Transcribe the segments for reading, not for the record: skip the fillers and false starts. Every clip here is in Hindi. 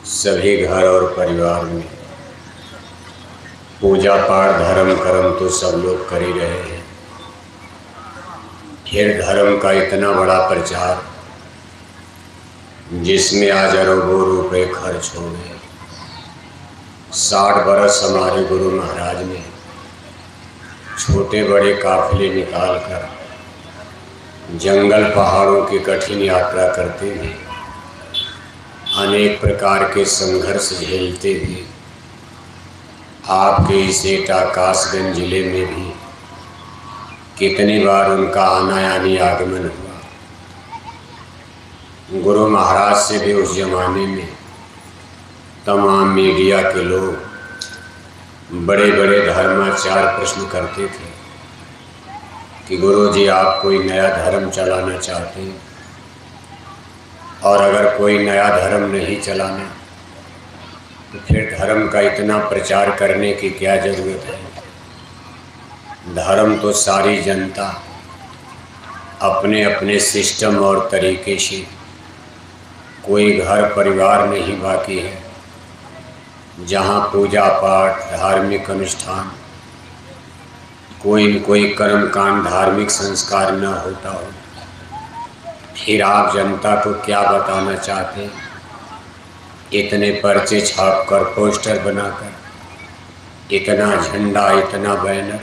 सभी घर और परिवार में पूजा पाठ धर्म कर्म तो सब लोग कर ही रहे हैं। फिर धर्म का इतना बड़ा प्रचार जिसमें आज अरबों रुपए खर्च हो गए। 60 बरस हमारे गुरु महाराज ने छोटे बड़े काफिले निकाल कर जंगल पहाड़ों की कठिन यात्रा करते हुए अनेक प्रकार के संघर्ष झेलते हुए आपके इस एटा कासगंज जिले में भी कितनी बार उनका आना यानी आगमन हुआ। गुरु महाराज से भी उस जमाने में तमाम मीडिया के लोग बड़े बड़े धर्माचार्य प्रश्न करते थे कि गुरु जी आप कोई नया धर्म चलाना चाहते हैं, और अगर कोई नया धर्म नहीं चलाना तो फिर धर्म का इतना प्रचार करने की क्या ज़रूरत है। धर्म तो सारी जनता अपने अपने सिस्टम और तरीके से, कोई घर परिवार नहीं बाकी है जहाँ पूजा पाठ धार्मिक अनुष्ठान कोई न कोई कर्म कांड धार्मिक संस्कार न होता हो। फिर आप जनता को क्या बताना चाहते हैं? इतने पर्चे छाप कर, पोस्टर बनाकर, इतना झंडा, इतना बैनर,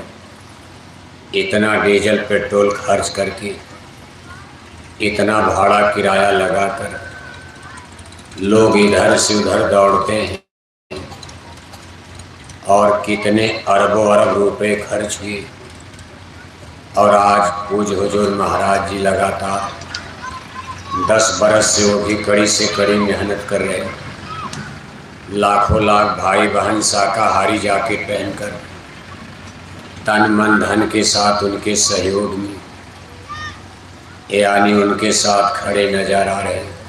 इतना डीजल पेट्रोल खर्च करके, इतना भाड़ा किराया लगाकर लोग इधर से उधर दौड़ते हैं और कितने अरबों अरब रुपए खर्च हुए। और आज पूज्य हुजूर महाराज जी लगातार 10 बरस से वो भी कड़ी से कड़ी मेहनत कर रहे हैं। लाखों लाख भाई बहन शाकाहारी जैकेट पहनकर तन मन धन के साथ उनके सहयोग में यानी उनके साथ खड़े नजर आ रहे हैं।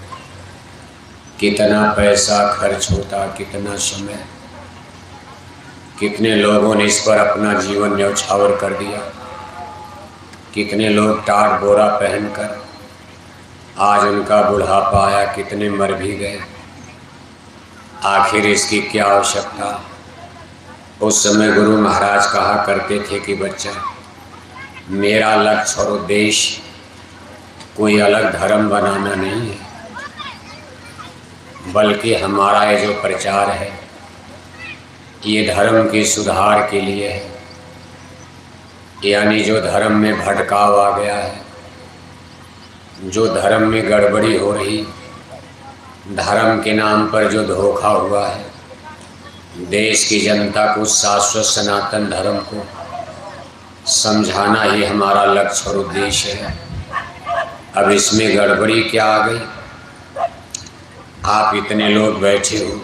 कितना पैसा खर्च होता, कितना समय, कितने लोगों ने इस पर अपना जीवन न्यौछावर कर दिया। कितने लोग टाट बोरा पहनकर आज उनका बुढ़ापा आया, कितने मर भी गए। आखिर इसकी क्या आवश्यकता। उस समय गुरु महाराज कहा करते थे कि बच्चा, मेरा लक्ष्य और उद्देश्य कोई अलग धर्म बनाना नहीं है, बल्कि हमारा ये जो प्रचार है ये धर्म के सुधार के लिए है। यानी जो धर्म में भटकाव आ गया है, जो धर्म में गड़बड़ी हो रही, धर्म के नाम पर जो धोखा हुआ है, देश की जनता को शाश्वत सनातन धर्म को समझाना ही हमारा लक्ष्य और उद्देश्य है। अब इसमें गड़बड़ी क्या आ गई? आप इतने लोग बैठे हो,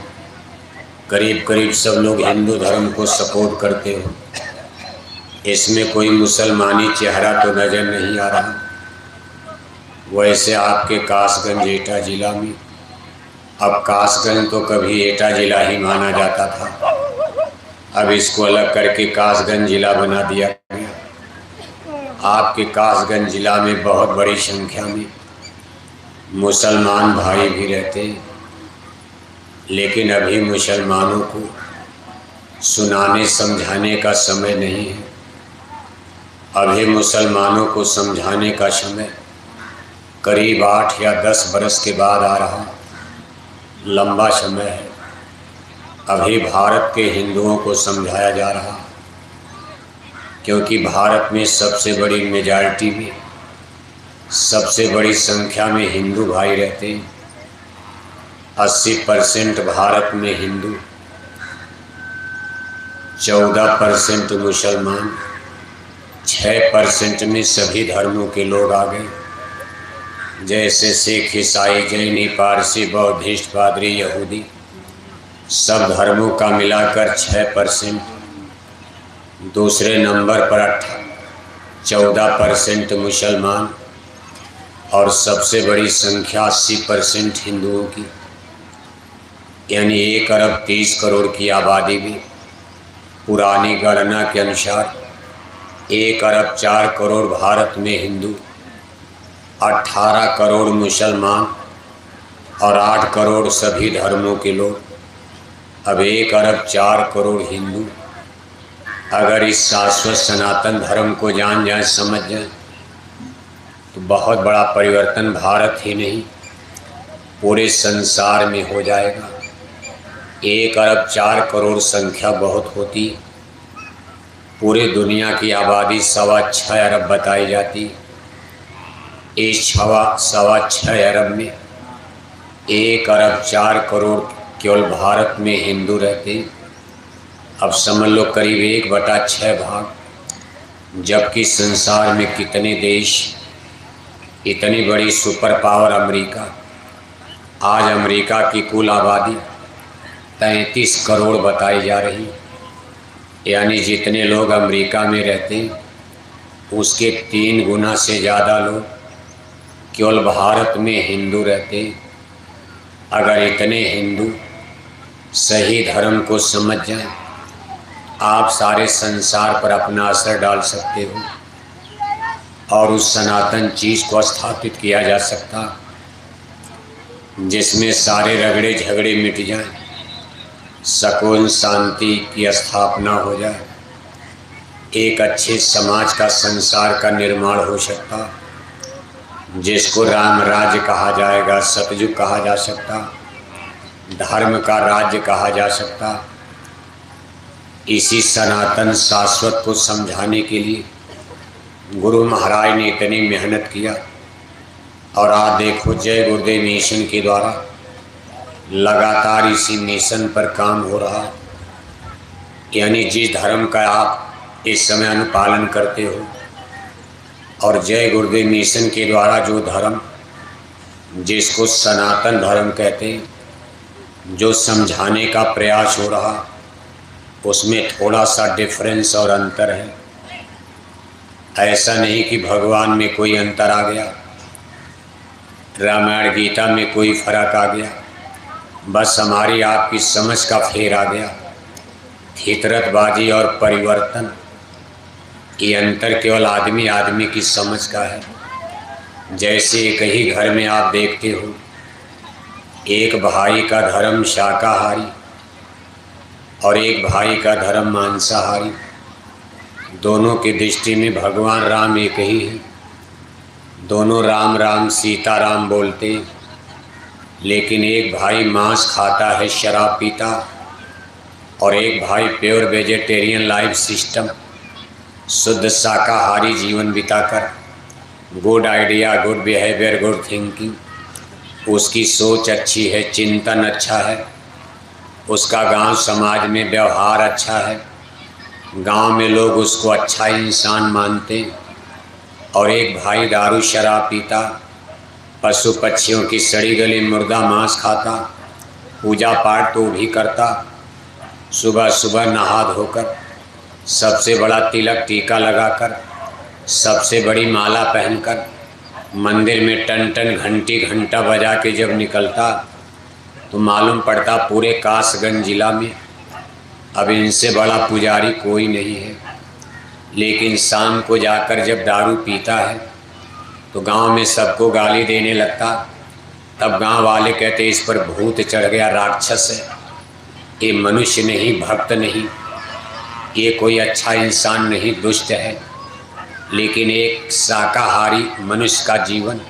करीब करीब सब लोग हिंदू धर्म को सपोर्ट करते हो, इसमें कोई मुसलमानी चेहरा तो नज़र नहीं आ रहा। वैसे आपके कासगंज एटा ज़िला में, अब कासगंज तो कभी एटा ज़िला ही माना जाता था, अब इसको अलग करके कासगंज ज़िला बना दिया गया। आपके कासगंज ज़िला में बहुत बड़ी संख्या में मुसलमान भाई भी रहते हैं, लेकिन अभी मुसलमानों को सुनाने समझाने का समय नहीं है। अभी मुसलमानों को समझाने का समय करीब 8 या 10 बरस के बाद आ रहा, लंबा समय है। अभी भारत के हिंदुओं को समझाया जा रहा, क्योंकि भारत में सबसे बड़ी मेजॉरिटी में, सबसे बड़ी संख्या में हिंदू भाई रहते हैं। 80% भारत में हिंदू, 14% मुसलमान, 6% में सभी धर्मों के लोग आ गए, जैसे सिख, ईसाई, जैनी, पारसी, बौद्धिस्ट, पादरी, यहूदी, सब धर्मों का मिलाकर 6%। दूसरे नंबर पर 14% मुसलमान और सबसे बड़ी संख्या 80% हिंदुओं की, यानी 1 अरब 30 करोड़ की आबादी में पुरानी गणना के अनुसार 1 अरब 4 करोड़ भारत में हिंदू, 18 करोड़ मुसलमान और 8 करोड़ सभी धर्मों के लोग, अब 1 अरब 4 करोड़ हिंदू अगर इस शाश्वत सनातन धर्म को जान जाए, समझ जाए, तो बहुत बड़ा परिवर्तन भारत ही नहीं पूरे संसार में हो जाएगा। 1 अरब 4 करोड़ संख्या बहुत होती, पूरे दुनिया की आबादी 6.25 अरब बताई जाती। इस 6.25 अरब में 1 अरब 4 करोड़ केवल भारत में हिंदू रहते। अब समझ लो करीब 1/6 भाग। जबकि संसार में कितने देश, इतनी बड़ी सुपर पावर अमेरिका, आज अमेरिका की कुल आबादी 33 करोड़ बताई जा रही, यानी जितने लोग अमेरिका में रहते उसके 3 गुना से ज़्यादा लोग केवल भारत में हिंदू रहते। अगर इतने हिंदू सही धर्म को समझ जाएं, आप सारे संसार पर अपना असर डाल सकते हो और उस सनातन चीज़ को स्थापित किया जा सकता जिसमें सारे रगड़े झगड़े मिट जाएं, सुकून शांति की स्थापना हो जाए, एक अच्छे समाज का संसार का निर्माण हो सकता, जिसको राम राज्य कहा जाएगा, सतयुग कहा जा सकता, धर्म का राज्य कहा जा सकता। इसी सनातन शाश्वत को समझाने के लिए गुरु महाराज ने इतनी मेहनत किया। और आज देखो जय गुरुदेव मिशन के द्वारा लगातार इसी मिशन पर काम हो रहा। यानी जिस धर्म का आप इस समय अनुपालन करते हो और जय गुरुदेव मिशन के द्वारा जो धर्म, जिसको सनातन धर्म कहते हैं, जो समझाने का प्रयास हो रहा, उसमें थोड़ा सा डिफरेंस और अंतर है। ऐसा नहीं कि भगवान में कोई अंतर आ गया, रामायण गीता में कोई फर्क आ गया, बस हमारी आपकी समझ का फेर आ गया। फितरतबाजी और परिवर्तन, ये अंतर केवल आदमी आदमी की समझ का है। जैसे एक ही घर में आप देखते हो, एक भाई का धर्म शाकाहारी और एक भाई का धर्म मांसाहारी, दोनों की दृष्टि में भगवान राम एक ही है। दोनों राम राम सीता राम बोलते, लेकिन एक भाई मांस खाता है, शराब पीता, और एक भाई प्योर वेजिटेरियन लाइफ सिस्टम, शुद्ध शाकाहारी जीवन बिताकर, good idea, good behaviour, good thinking, उसकी सोच अच्छी है, चिंतन अच्छा है, उसका गांव समाज में व्यवहार अच्छा है, गांव में लोग उसको अच्छा इंसान मानते। और एक भाई दारू शराब पीता, पशु पक्षियों की सड़ी गली मुर्दा मांस खाता, पूजा पाठ तो भी करता, सुबह सुबह नहा धोकर, सबसे बड़ा तिलक टीका लगाकर, सबसे बड़ी माला पहनकर मंदिर में टन टन घंटी घंटा बजा के जब निकलता तो मालूम पड़ता पूरे कासगंज जिला में अब इनसे बड़ा पुजारी कोई नहीं है। लेकिन शाम को जाकर जब दारू पीता है तो गांव में सबको गाली देने लगता। तब गांव वाले कहते इस पर भूत चढ़ गया, राक्षस है, ये मनुष्य नहीं, भक्त नहीं, ये कोई अच्छा इंसान नहीं, दुष्ट है। लेकिन एक शाकाहारी मनुष्य का जीवन,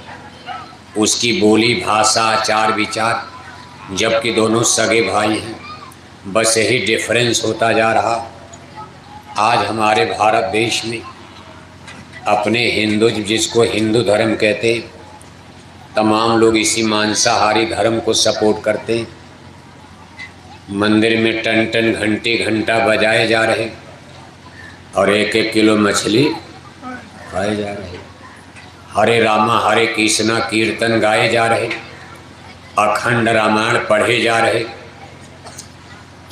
उसकी बोली भाषा आचार विचार, जबकि दोनों सगे भाई हैं, बस यही डिफरेंस होता जा रहा। आज हमारे भारत देश में अपने हिंदू, जिसको हिंदू धर्म कहते, तमाम लोग इसी मांसाहारी धर्म को सपोर्ट करते। मंदिर में टन टन घंटे घंटा बजाए जा रहे और 1-1 किलो मछली खाए जा रहे, हरे रामा हरे कृष्णा कीर्तन गाए जा रहे, अखंड रामायण पढ़े जा रहे,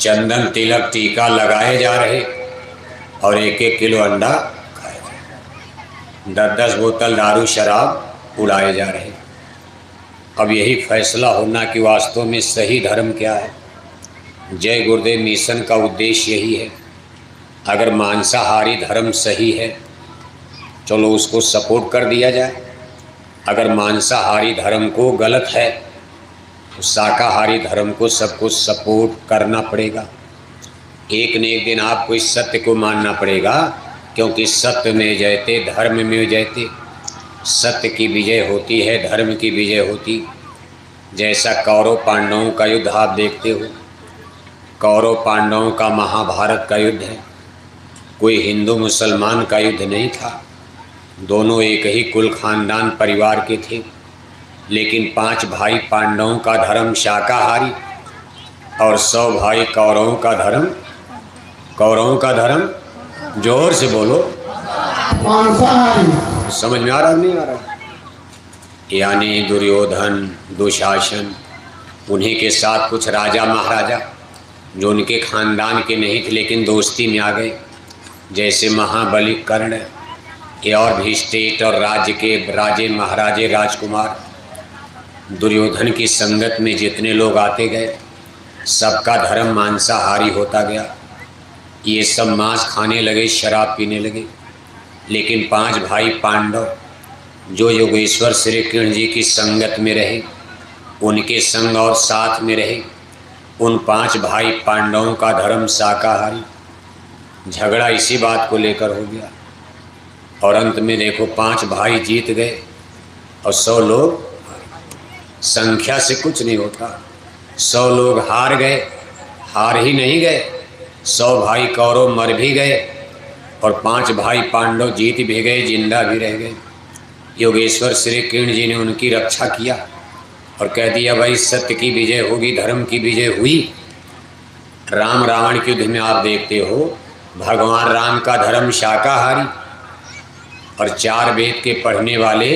चंदन तिलक टीका लगाए जा रहे और 1-1 किलो अंडा खाए जा रहे, 10-10 बोतल दारू शराब उड़ाए जा रहे। अब यही फैसला होना कि वास्तव में सही धर्म क्या है। जय गुरुदेव मिशन का उद्देश्य यही है। अगर मांसाहारी धर्म सही है, चलो उसको सपोर्ट कर दिया जाए। अगर मांसाहारी धर्म को गलत है शाकाहारी धर्म को सबको सपोर्ट करना पड़ेगा। एक न एक दिन आपको इस सत्य को मानना पड़ेगा, क्योंकि सत्य में जयते धर्म में जयते। सत्य की विजय होती है, धर्म की विजय होती। जैसा कौरव पांडवों का युद्ध आप देखते हो, कौरव पांडवों का महाभारत का युद्ध है, कोई हिंदू मुसलमान का युद्ध नहीं था। दोनों एक ही कुल खानदान परिवार के थे, लेकिन 5 भाई पांडवों का धर्म शाकाहारी और 100 भाई कौरवों का धर्म, कौरवों का धर्म जोर से बोलो मांसाहारी। समझ में आ रहा नहीं आ रहा? यानी दुर्योधन, दुशासन, उन्हीं के साथ कुछ राजा महाराजा जो उनके खानदान के नहीं थे लेकिन दोस्ती में आ गए, जैसे महाबली, कर्ण, ये और भी स्टेट और राज्य के राजे महाराजे राजकुमार। दुर्योधन की संगत में जितने लोग आते गए सबका धर्म मांसाहारी होता गया। ये सब मांस खाने लगे, शराब पीने लगे। लेकिन 5 भाई पांडव जो योगेश्वर श्री कृष्ण जी की संगत में रहे, उनके संग और साथ में रहे, उन 5 भाई पांडवों का धर्म शाकाहारी। झगड़ा इसी बात को लेकर हो गया और अंत में देखो 5 भाई जीत गए और 100 लोग, संख्या से कुछ नहीं होता, 100 लोग हार गए। हार ही नहीं गए, 100 भाई कौरव मर भी गए और 5 भाई पांडव जीत भी गए, जिंदा भी रह गए। योगेश्वर श्री कृष्ण जी ने उनकी रक्षा किया और कह दिया भाई सत्य की विजय होगी, धर्म की विजय हुई। राम रावण के युद्ध में आप देखते हो, भगवान राम का धर्म शाकाहारी और 4 वेद के पढ़ने वाले,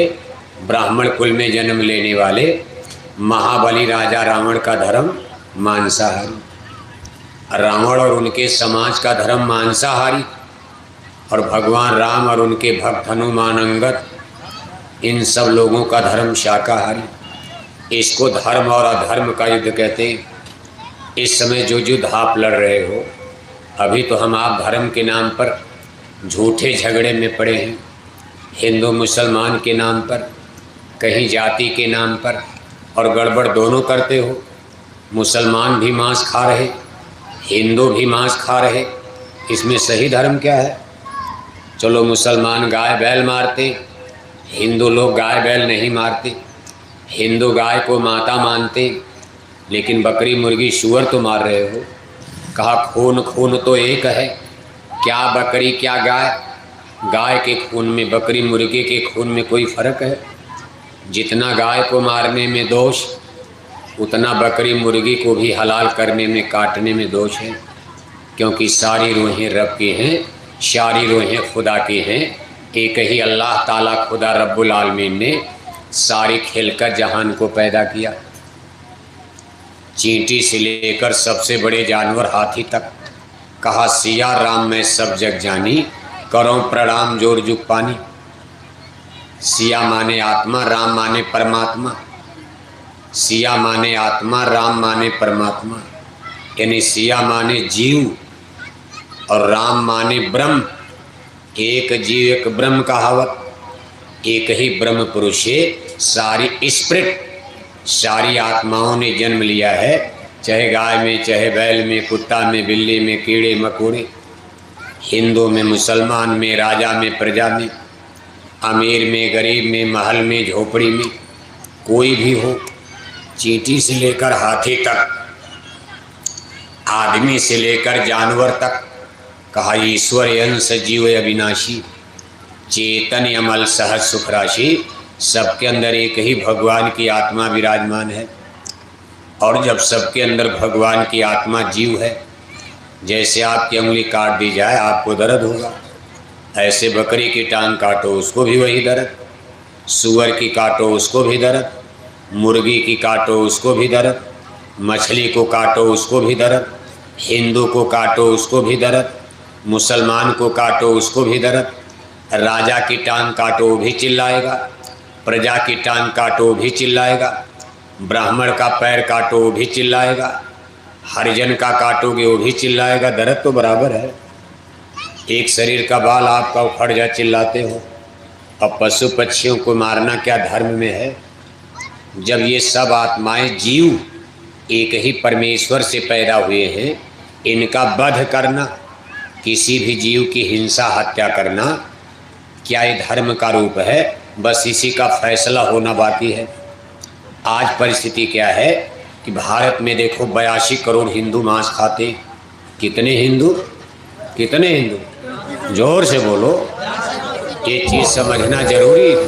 ब्राह्मण कुल में जन्म लेने वाले महाबली राजा रावण का धर्म मांसाहारी। रावण और उनके समाज का धर्म मांसाहारी और भगवान राम और उनके भक्त हनुमान, अंगद, इन सब लोगों का धर्म शाकाहारी। इसको धर्म और अधर्म का युद्ध कहते हैं। इस समय जो युद्ध आप लड़ रहे हो, अभी तो हम आप धर्म के नाम पर झूठे झगड़े में पड़े हैं, हिंदू मुसलमान के नाम पर, कहीं जाति के नाम पर, और गड़बड़ दोनों करते हो। मुसलमान भी मांस खा रहे, हिंदू भी मांस खा रहे, इसमें सही धर्म क्या है? चलो मुसलमान गाय बैल मारते, हिंदू लोग गाय बैल नहीं मारते। हिंदू गाय को माता मानते, लेकिन बकरी मुर्गी सूअर तो मार रहे हो। कहा खून खून तो एक है, क्या बकरी क्या गाय? गाय के खून में, बकरी मुर्गी के खून में कोई फर्क है? जितना गाय को मारने में दोष, उतना बकरी मुर्गी को भी हलाल करने में, काटने में दोष है। क्योंकि सारी रूहें रब की हैं, सारी रूहें खुदा की हैं। एक ही अल्लाह ताला खुदा रब्बुल आलमीन ने सारी खेलकर जहान को पैदा किया। चींटी से लेकर सबसे बड़े जानवर हाथी तक। कहा सिया राम मैं सब जग जानी, करो प्रणाम जोर जुग पानी। सिया माने आत्मा, राम माने परमात्मा। सिया माने आत्मा, राम माने परमात्मा। यानी सिया माने जीव और राम माने ब्रह्म। एक जीव एक ब्रह्म कहावत। एक ही ब्रह्म पुरुष है, सारी स्पिरिट, सारी आत्माओं ने जन्म लिया है, चाहे गाय में, चाहे बैल में, कुत्ता में, बिल्ली में, कीड़े मकोड़े, हिंदू में, मुसलमान में, राजा में, प्रजा में, अमीर में, गरीब में, महल में, झोपड़ी में, कोई भी हो, चींटी से लेकर हाथी तक, आदमी से लेकर जानवर तक। कहा ईश्वर अंश जीव अविनाशी, चेतन अमल सहज सुख राशि। सबके अंदर एक ही भगवान की आत्मा विराजमान है। और जब सबके अंदर भगवान की आत्मा जीव है, जैसे आपकी उंगली काट दी जाए आपको दर्द होगा, ऐसे बकरी की टांग काटो उसको भी वही दर्द, सूअर की काटो उसको भी दर्द, मुर्गी की काटो उसको भी दर्द, मछली को काटो उसको भी दर्द, हिंदू को काटो उसको भी दर्द, मुसलमान को काटो उसको भी दर्द, राजा की टांग काटो वो भी चिल्लाएगा, प्रजा की टांग काटो वो भी चिल्लाएगा, ब्राह्मण का पैर काटो वो भी चिल्लाएगा, हरिजन का काटोगे वो भी चिल्लाएगा। दर्द तो बराबर है। एक शरीर का बाल आपका उखड़ जा चिल्लाते हो, और पशु पक्षियों को मारना क्या धर्म में है? जब ये सब आत्माएं जीव एक ही परमेश्वर से पैदा हुए हैं, इनका वध करना, किसी भी जीव की हिंसा हत्या करना, क्या ये धर्म का रूप है? बस इसी का फैसला होना बाकी है। आज परिस्थिति क्या है कि भारत में देखो 82 करोड़ हिंदू मांस खाते। कितने हिंदू? कितने हिंदू? जोर से बोलो, ये चीज़ समझना जरूरी है।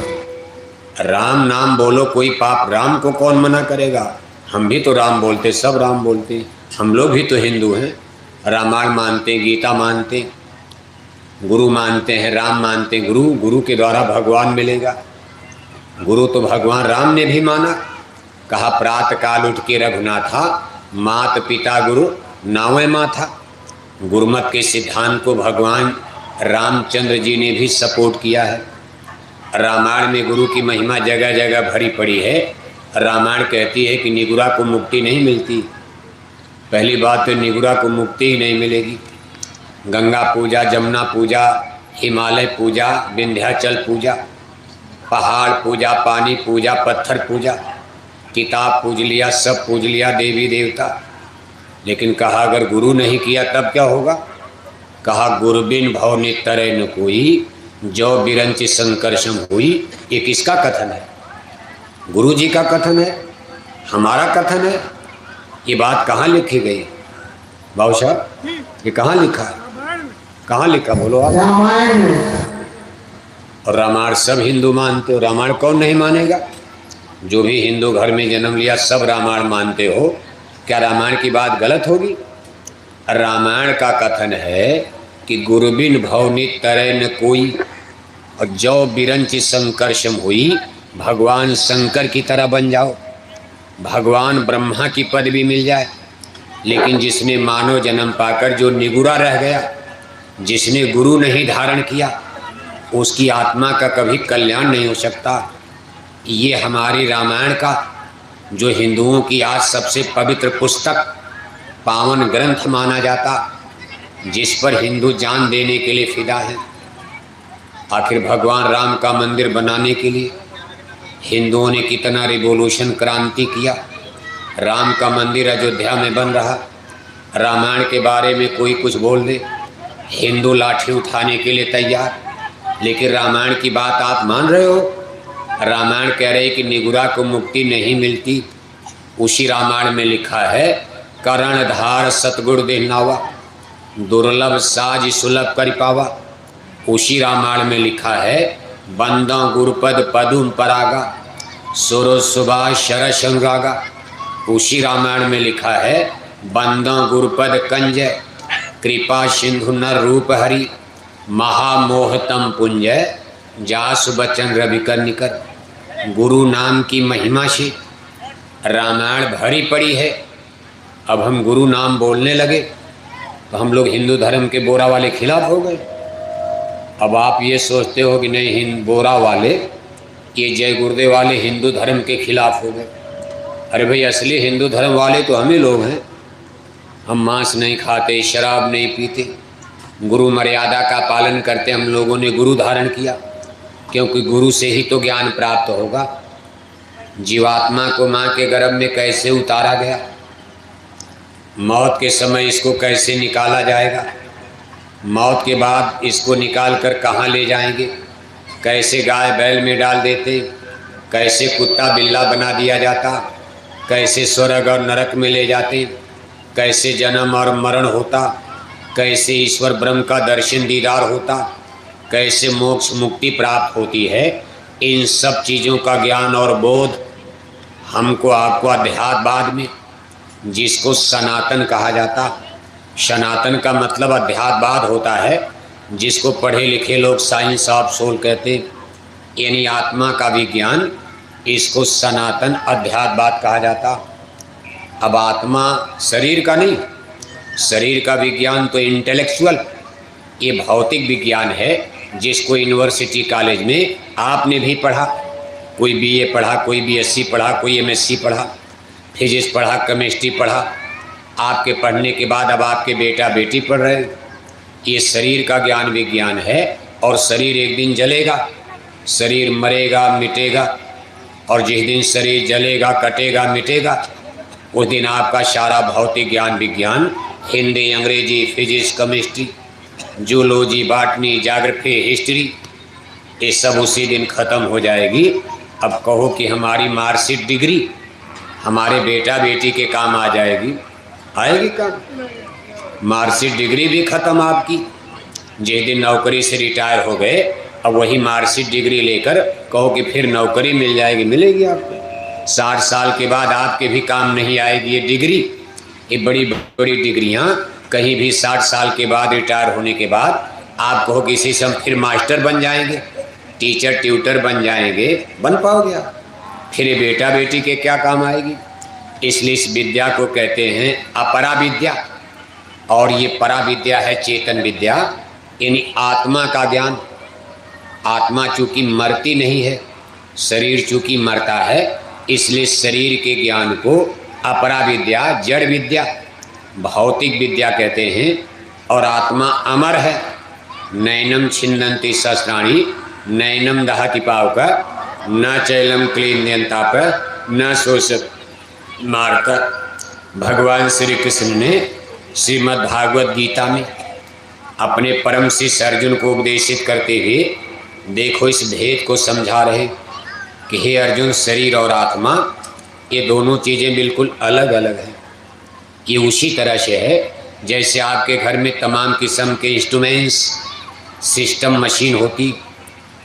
राम नाम बोलो, कोई पाप, राम को कौन मना करेगा? हम भी तो राम बोलते, सब राम बोलते, हम लोग भी तो हिंदू हैं। रामायण मानते, गीता मानते, गुरु मानते हैं, राम मानते हैं। गुरु के द्वारा भगवान मिलेगा। गुरु तो भगवान राम ने भी माना, कहा प्रातः काल उठ के रघुनाथा, मात पिता गुरु नावे माथा। गुरुमत के सिद्धांत को भगवान रामचंद्र जी ने भी सपोर्ट किया है। रामायण में गुरु की महिमा जगह जगह भरी पड़ी है। रामायण कहती है कि निगुरा को मुक्ति नहीं मिलती। पहली बात तो निगुरा को मुक्ति ही नहीं मिलेगी। गंगा पूजा, जमुना पूजा, हिमालय पूजा, विंध्याचल पूजा, पहाड़ पूजा, पानी पूजा, पत्थर पूजा, किताब पूज लिया, सब पूज लिया, देवी देवता। लेकिन कहा अगर गुरु नहीं किया तब क्या होगा? कहा गुरबिन भव नितरे न कोई, जो बिरंच संकर्षम हुई। ये किसका कथन है? गुरु जी का कथन है, हमारा कथन है। ये बात कहाँ लिखी गई बाबू साहब? ये कहाँ लिखा है? कहाँ लिखा बोलो आप? रामायण में। और रामायण सब हिंदू मानते हो, रामायण कौन नहीं मानेगा? जो भी हिंदू घर में जन्म लिया सब रामायण मानते हो। क्या रामायण की बात गलत होगी? रामायण का कथन है कि गुरबिन भवनी तरय न कोई, और जो बिरंच संकर्षम हुई, भगवान शंकर की तरह बन जाओ, भगवान ब्रह्मा की पदवी मिल जाए। लेकिन जिसने मानव जन्म पाकर जो निगुरा रह गया, जिसने गुरु नहीं धारण किया, उसकी आत्मा का कभी कल्याण नहीं हो सकता। ये हमारी रामायण का, जो हिंदुओं की आज सबसे पवित्र पुस्तक, पावन ग्रंथ माना जाता, जिस पर हिंदू जान देने के लिए फिदा है। आखिर भगवान राम का मंदिर बनाने के लिए हिंदुओं ने कितना रिवोल्यूशन, क्रांति किया। राम का मंदिर अयोध्या में बन रहा। रामायण के बारे में कोई कुछ बोल दे, हिंदू लाठी उठाने के लिए तैयार। लेकिन रामायण की बात आप मान रहे हो? रामायण कह रहे कि निगुरा को मुक्ति नहीं मिलती। उसी रामायण में लिखा है कर्णधार सतगुर देहनावा, दुर्लभ साज सुलभ कर पावा। उसी रामायण में लिखा है बंदा गुरुपद पदुम परागा, सुरो सुभाष शरश अनुरागा। उसी रामायण में लिखा है बंदा गुरुपद कंजय, कृपा सिंधु नर रूप हरि, महामोहतम पुंजय, जासु बचन रवि कर निकर। गुरु नाम की महिमा से रामायण भरी पड़ी है। अब हम गुरु नाम बोलने लगे तो हम लोग हिंदू धर्म के बोरा वाले खिलाफ हो गए। अब आप ये सोचते हो कि नहीं, बोरा वाले, ये जय गुरुदेव वाले हिंदू धर्म के खिलाफ हो गए। अरे भाई, असली हिंदू धर्म वाले तो हम ही लोग हैं। हम मांस नहीं खाते, शराब नहीं पीते, गुरु मर्यादा का पालन करते। हम लोगों ने गुरु धारण किया, क्योंकि गुरु से ही तो ज्ञान प्राप्त होगा। जीवात्मा को माँ के गर्भ में कैसे उतारा गया, मौत के समय इसको कैसे निकाला जाएगा, मौत के बाद इसको निकाल कर कहाँ ले जाएंगे, कैसे गाय बैल में डाल देते, कैसे कुत्ता बिल्ला बना दिया जाता, कैसे स्वर्ग और नरक में ले जाते, कैसे जन्म और मरण होता, कैसे ईश्वर ब्रह्म का दर्शन दीदार होता, कैसे मोक्ष मुक्ति प्राप्त होती है। इन सब चीज़ों का ज्ञान और बोध हमको आपको अध्यात्मवाद में, जिसको सनातन कहा जाता, सनातन का मतलब अध्यात्मवाद होता है, जिसको पढ़े लिखे लोग साइंस ऑफ सोल कहते, यानी आत्मा का विज्ञान, इसको सनातन अध्यात्मवाद कहा जाता। अब आत्मा शरीर का नहीं, शरीर का विज्ञान तो इंटेलेक्चुअल, ये भौतिक विज्ञान है, जिसको यूनिवर्सिटी कॉलेज में आपने भी पढ़ा। कोई बीए पढ़ा, कोई बीएससी पढ़ा, कोई एमएससी पढ़ा, फिजिक्स पढ़ा, केमिस्ट्री पढ़ा। आपके पढ़ने के बाद अब आपके बेटा बेटी पढ़ रहे हैं। ये शरीर का ज्ञान विज्ञान है। और शरीर एक दिन जलेगा, शरीर मरेगा, मिटेगा। और जिस दिन शरीर जलेगा, कटेगा, मिटेगा, उस दिन आपका सारा भौतिक ज्ञान विज्ञान, हिंदी, अंग्रेजी, physics, chemistry, zoology, botany, geography, history, ये सब उसी दिन ख़त्म हो जाएगी। अब कहो कि हमारी मार्कशीट डिग्री हमारे बेटा बेटी के काम आ जाएगी? आएगी काम? मार्कशीट डिग्री भी ख़त्म आपकी। जिस दिन नौकरी से रिटायर हो गए, अब वही मार्कशीट डिग्री लेकर कहो कि फिर नौकरी मिल जाएगी? मिलेगी आपको? 60 साल के बाद आपके भी काम नहीं आएगी ये डिग्री। ये बड़ी बड़ी डिग्रियां कहीं भी 60 साल के बाद रिटायर होने के बाद आप कहो किसी से हम फिर मास्टर बन जाएंगे, टीचर ट्यूटर बन जाएंगे, बन पाओगे आप? फिर ये बेटा बेटी के क्या काम आएगी? इसलिए इस विद्या को कहते हैं अपरा विद्या, और ये परा विद्या है चेतन विद्या, यानी आत्मा का ज्ञान। आत्मा चूँकि मरती नहीं है, शरीर चूँकि मरता है, इसलिए शरीर के ज्ञान को अपरा विद्या, जड़ विद्या, भौतिक विद्या कहते हैं। और आत्मा अमर है। नैनम छिन्दन्ति शस्त्राणि नैनम दहति पावक न चैलम क्लीन्यंताप न शोषत मार्क। भगवान श्री कृष्ण ने श्रीमद् भागवत गीता में अपने परम शिष्य अर्जुन को उपदेशित करते हुए देखो इस भेद को समझा रहे कि हे अर्जुन, शरीर और आत्मा ये दोनों चीज़ें बिल्कुल अलग अलग हैं। ये उसी तरह से है जैसे आपके घर में तमाम किस्म के इंस्ट्रूमेंट्स, सिस्टम, मशीन होती,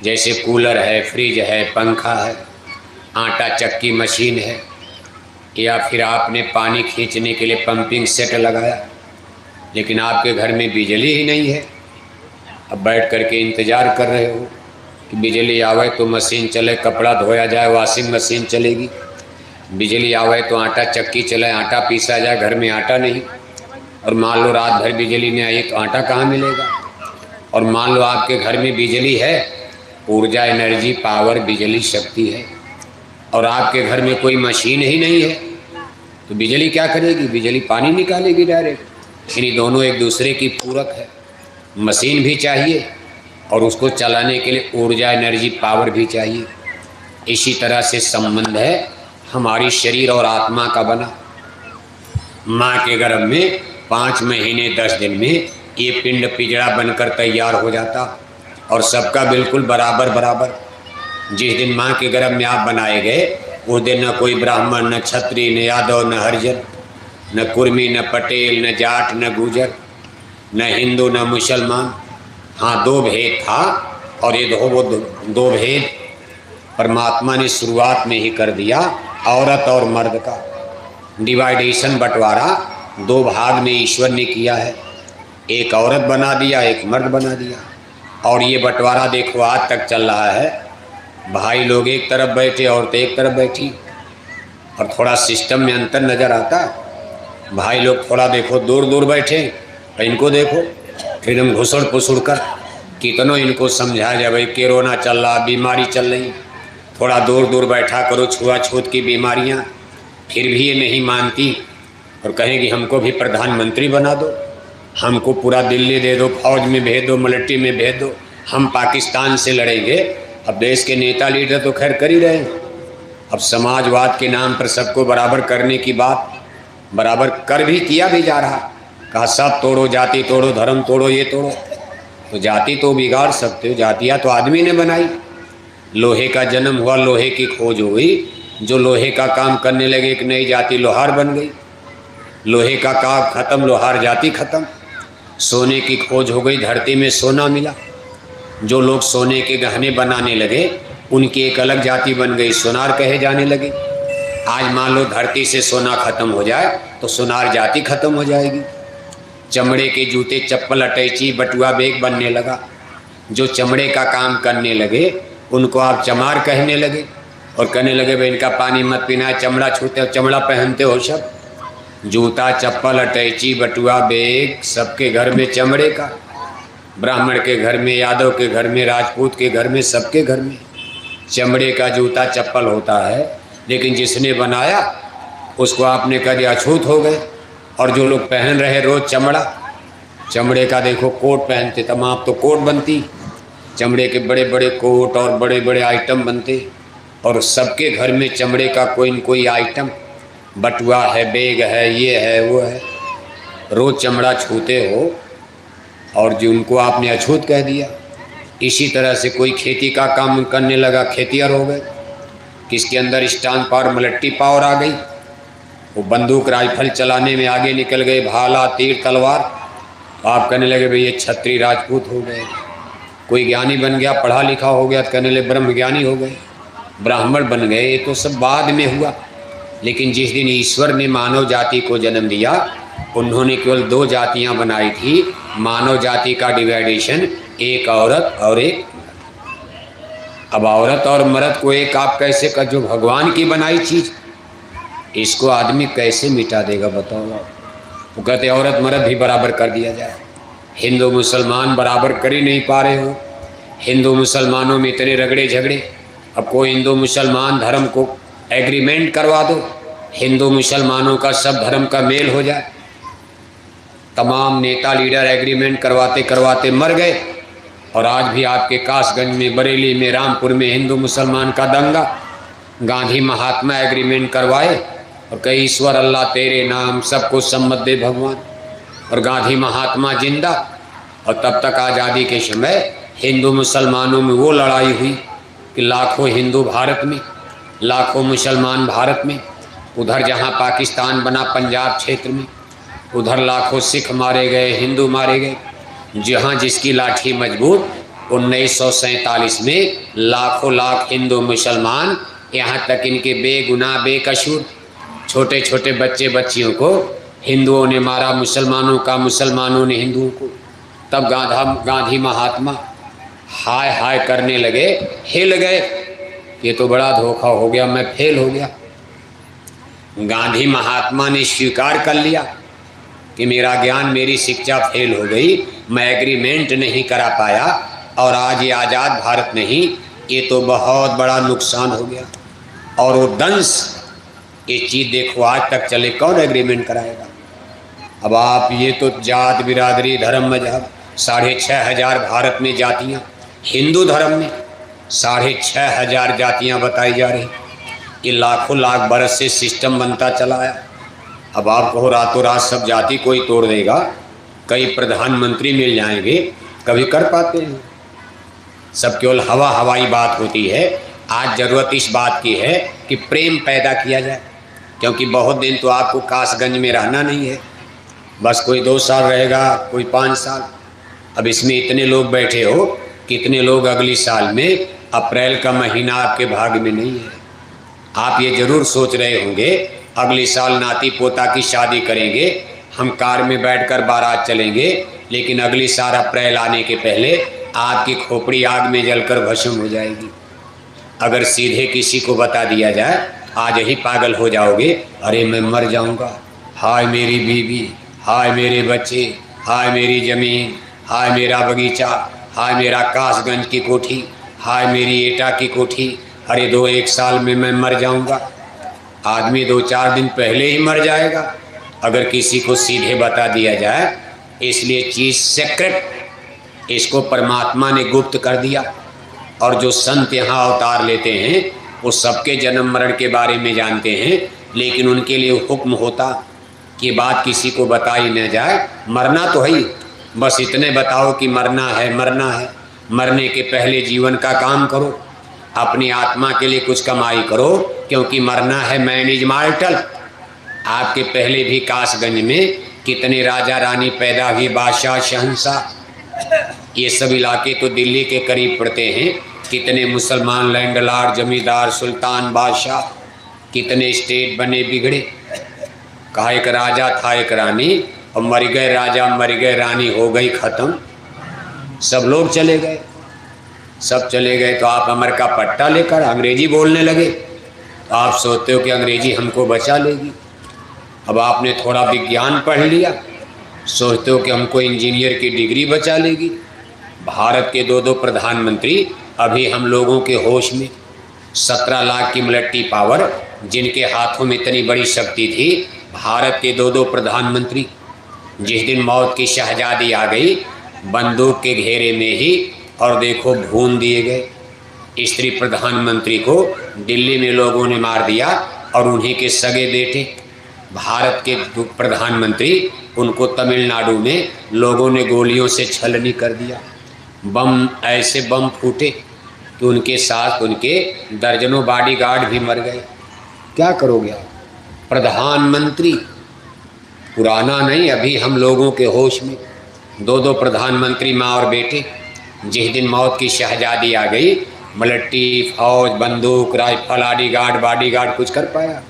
जैसे कूलर है, फ्रिज है, पंखा है, आटा चक्की मशीन है, या फिर आपने पानी खींचने के लिए पंपिंग सेट लगाया, लेकिन आपके घर में बिजली ही नहीं है। अब बैठ करके इंतज़ार कर रहे हो कि बिजली आवे तो मशीन चले, कपड़ा धोया जाए, वॉशिंग मशीन चलेगी। बिजली आवे तो आटा चक्की चले, आटा पीसा जाए, घर में आटा नहीं। और मान लो रात भर बिजली नहीं आई तो आटा कहाँ मिलेगा? और मान लो आपके घर में बिजली है, ऊर्जा, एनर्जी, पावर, बिजली शक्ति है, और आपके घर में कोई मशीन ही नहीं है, तो बिजली क्या करेगी? बिजली पानी निकालेगी डायरेक्ट। यानी दोनों एक दूसरे की पूरक है। मशीन भी चाहिए और उसको चलाने के लिए ऊर्जा, एनर्जी, पावर भी चाहिए। इसी तरह से संबंध है हमारी शरीर और आत्मा का बना। माँ के गर्भ में 5 महीने 10 दिन में ये पिंड पिजड़ा बनकर तैयार हो जाता, और सबका बिल्कुल बराबर बराबर। जिस दिन माँ के गर्भ में आप बनाए गए, उस दिन न कोई ब्राह्मण, न क्षत्रिय, न यादव, न हरिजन, न कुर्मी, न पटेल, न जाट, न गुजर, न हिंदू, न मुसलमान। हाँ, 2 भेद था, और ये दो भेद परमात्मा ने शुरुआत में ही कर दिया। औरत और मर्द का डिवाइडेशन, बंटवारा 2 भाग में ईश्वर ने किया है। एक औरत बना दिया, एक मर्द बना दिया, और ये बंटवारा देखो आज तक चल रहा है। भाई लोग एक तरफ बैठे, औरतें एक तरफ बैठी, और थोड़ा सिस्टम में अंतर नज़र आता। भाई लोग थोड़ा देखो दूर दूर बैठे, और इनको देखो फिर हम घुसड़ पुसड़ कर कितनों इनको समझाया जाए, भाई कोरोना चल रहा, बीमारी चल रही, थोड़ा दूर दूर बैठा करो, छुआछूत की बीमारियां। फिर भी ये नहीं मानती और कहेंगी हमको भी प्रधानमंत्री बना दो, हमको पूरा दिल्ली दे दो, फौज में भेज दो, मिलिट्री में भेज दो, हम पाकिस्तान से लड़ेंगे। अब देश के नेता लीडर तो खैर कर ही रहे हैं। अब समाजवाद के नाम पर सबको बराबर करने की बात बराबर कर भी किया भी जा रहा। कहा सब तोड़ो, जाति तोड़ो, धर्म तोड़ो, ये तोड़ो। तो जाति तो बिगाड़ सकते हो, जातियाँ तो आदमी ने बनाई। लोहे का जन्म हुआ, लोहे की खोज हो गई, जो लोहे का काम करने लगे एक नई जाति लोहार बन गई। लोहे का काम खत्म, लोहार जाति खत्म। सोने की खोज हो गई, धरती में सोना मिला। जो लोग सोने के गहने बनाने लगे उनकी एक अलग जाति बन गई, सोनार कहे जाने लगे। आज मान लो धरती से सोना खत्म हो जाए तो सोनार जाति खत्म हो जाएगी। चमड़े के जूते, चप्पल, अटैची, बटुआ, बैग बनने लगा। जो चमड़े का काम करने लगे उनको आप चमार कहने लगे, और कहने लगे भाई इनका पानी मत पीना, चमड़ा छूते हो, चमड़ा पहनते हो। सब जूता, चप्पल, अटैची, बटुआ, बैग, सबके घर में चमड़े का। ब्राह्मण के घर में, यादव के घर में, राजपूत के घर में, सबके घर में चमड़े का जूता चप्पल होता है। लेकिन जिसने बनाया उसको आपने कह दिया अछूत हो गए। और जो लोग पहन रहे रोज़ चमड़ा, चमड़े का देखो कोट पहनते, तमाम तो कोट बनती, चमड़े के बड़े बड़े कोट और बड़े बड़े आइटम बनते, और सबके घर में चमड़े का कोई न कोई आइटम। बटुआ है, बैग है, ये है, वो है, रोज़ चमड़ा छूते हो और जो उनको आपने अछूत कह दिया। इसी तरह से कोई खेती का काम करने लगा, खेतिहर हो गए। किसके अंदर स्टान पावर, मलट्टी पावर आ गई, वो बंदूक राइफल चलाने में आगे निकल गए, भाला तीर तलवार। आप कहने लगे भाई ये छत्री राजपूत हो गए। कोई ज्ञानी बन गया, पढ़ा लिखा हो गया, तो कहने लगे ब्रह्म ज्ञानी हो गए, ब्राह्मण बन गए। ये तो सब बाद में हुआ। लेकिन जिस दिन ईश्वर ने मानव जाति को जन्म दिया, उन्होंने केवल 2 जातियां बनाई थी। मानव जाति का डिवाइडेशन, एक औरत और एक मर्द। अब औरत और मर्द को एक आप कैसे कर, जो भगवान की बनाई चीज, इसको आदमी कैसे मिटा देगा बताओ। वो कहते औरत मर्द भी बराबर कर दिया जाए। हिंदू मुसलमान बराबर कर ही नहीं पा रहे हो। हिंदू मुसलमानों में इतने रगड़े झगड़े। अब कोई हिंदू मुसलमान धर्म को एग्रीमेंट करवा दो, हिंदू मुसलमानों का सब धर्म का मेल हो जाए। तमाम नेता लीडर एग्रीमेंट करवाते करवाते मर गए। और आज भी आपके कासगंज में, बरेली में, रामपुर में हिंदू मुसलमान का दंगा। गांधी महात्मा एग्रीमेंट करवाए और कई ईश्वर अल्लाह तेरे नाम, सबको सम्मत दे भगवान, और गांधी महात्मा जिंदा। और तब तक आज़ादी के समय हिंदू मुसलमानों में वो लड़ाई हुई कि लाखों हिंदू भारत में, लाखों मुसलमान भारत में। उधर जहाँ पाकिस्तान बना पंजाब क्षेत्र में, उधर लाखों सिख मारे गए, हिंदू मारे गए। जहाँ जिसकी लाठी मजबूत, 1947 में लाखों लाख हिंदू मुसलमान, यहाँ तक इनके बेगुनाह बेकसूर छोटे छोटे बच्चे बच्चियों को हिंदुओं ने मारा, मुसलमानों का, मुसलमानों ने हिंदुओं को। तब गांधी महात्मा हाय हाय करने लगे, हिल गए, ये तो बड़ा धोखा हो गया, मैं फेल हो गया। गांधी महात्मा ने स्वीकार कर लिया कि मेरा ज्ञान, मेरी शिक्षा फेल हो गई, मैं एग्रीमेंट नहीं करा पाया और आज ये आज़ाद भारत नहीं, ये तो बहुत बड़ा नुकसान हो गया। और वो दंश, ये चीज़ देखो आज तक चले, कौन एग्रीमेंट कराएगा। अब आप ये तो जात बिरादरी धर्म मजहब, 6500 भारत में जातियाँ, हिंदू धर्म में 6500 जातियाँ बताई जा रही। ये लाखों लाख बरस से सिस्टम बनता चला आया। अब आप कहो रातों रात सब जाति कोई तोड़ देगा, कई प्रधानमंत्री मिल जाएंगे, कभी कर पाते हैं? सब केवल हवा हवाई बात होती है। आज ज़रूरत इस बात की है कि प्रेम पैदा किया जाए, क्योंकि बहुत दिन तो आपको कासगंज में रहना नहीं है, बस कोई 2 साल रहेगा, कोई 5 साल। अब इसमें इतने लोग बैठे हो, कितने लोग अगली साल में, अप्रैल का महीना आपके भाग्य में नहीं है। आप ये ज़रूर सोच रहे होंगे अगली साल नाती पोता की शादी करेंगे, हम कार में बैठकर बारात चलेंगे, लेकिन अगली साल अप्रैल आने के पहले आपकी खोपड़ी आग में जलकर भस्म हो जाएगी। अगर सीधे किसी को बता दिया जाए, आज ही पागल हो जाओगे, अरे मैं मर जाऊंगा, हाय मेरी बीवी, हाय मेरे बच्चे, हाय मेरी ज़मीन, हाय मेरा बगीचा, हाय मेरा कासगंज की कोठी, हाय मेरी एटा की कोठी, अरे 2-1 साल में मैं मर जाऊंगा। आदमी 2-4 दिन पहले ही मर जाएगा अगर किसी को सीधे बता दिया जाए। इसलिए चीज़ सेक्रेट, इसको परमात्मा ने गुप्त कर दिया। और जो संत यहाँ अवतार लेते हैं वो सबके जन्म मरण के बारे में जानते हैं, लेकिन उनके लिए हुक्म होता कि बात किसी को बताई न जाए। मरना तो है ही, बस इतने बताओ कि मरना है, मरना है। मरने के पहले जीवन का काम करो, अपनी आत्मा के लिए कुछ कमाई करो, क्योंकि मरना है, मैन इज मॉर्टल। आपके पहले भी कासगंज में कितने राजा रानी पैदा हुए, बादशाह शहंशाह, ये सब इलाके तो दिल्ली के करीब पड़ते हैं। कितने मुसलमान लैंडलॉर्ड, जमींदार, सुल्तान, बादशाह, कितने स्टेट बने बिगड़े। कहा एक राजा था एक रानी, और मर गए राजा, मर गए रानी, हो गई ख़त्म, सब लोग चले गए। सब चले गए तो आप अमर का पट्टा लेकर अंग्रेजी बोलने लगे, तो आप सोचते हो कि अंग्रेजी हमको बचा लेगी। अब आपने थोड़ा विज्ञान पढ़ लिया, सोचते हो कि हमको इंजीनियर की डिग्री बचा लेगी। भारत के 2-2 प्रधानमंत्री अभी हम लोगों के होश में, 17 लाख की मिलिट्री पावर, जिनके हाथों में इतनी बड़ी शक्ति थी, भारत के 2-2 प्रधानमंत्री। जिस दिन मौत की शहजादी आ गई, बंदूक के घेरे में ही, और देखो भून दिए गए। स्त्री प्रधानमंत्री को दिल्ली में लोगों ने मार दिया, और उन्हीं के सगे बेटे भारत के प्रधानमंत्री, उनको तमिलनाडु में लोगों ने गोलियों से छलनी कर दिया। बम, ऐसे बम फूटे तो उनके साथ उनके दर्जनों बॉडीगार्ड भी मर गए। क्या करोगे आप? प्रधानमंत्री, पुराना नहीं, अभी हम लोगों के होश में दो दो प्रधानमंत्री, माँ और बेटे। जिस दिन मौत की शहजादी आ गई, मलट्टी, फौज, बंदूक, राइफल, बॉडीगार्ड कुछ कर पाया?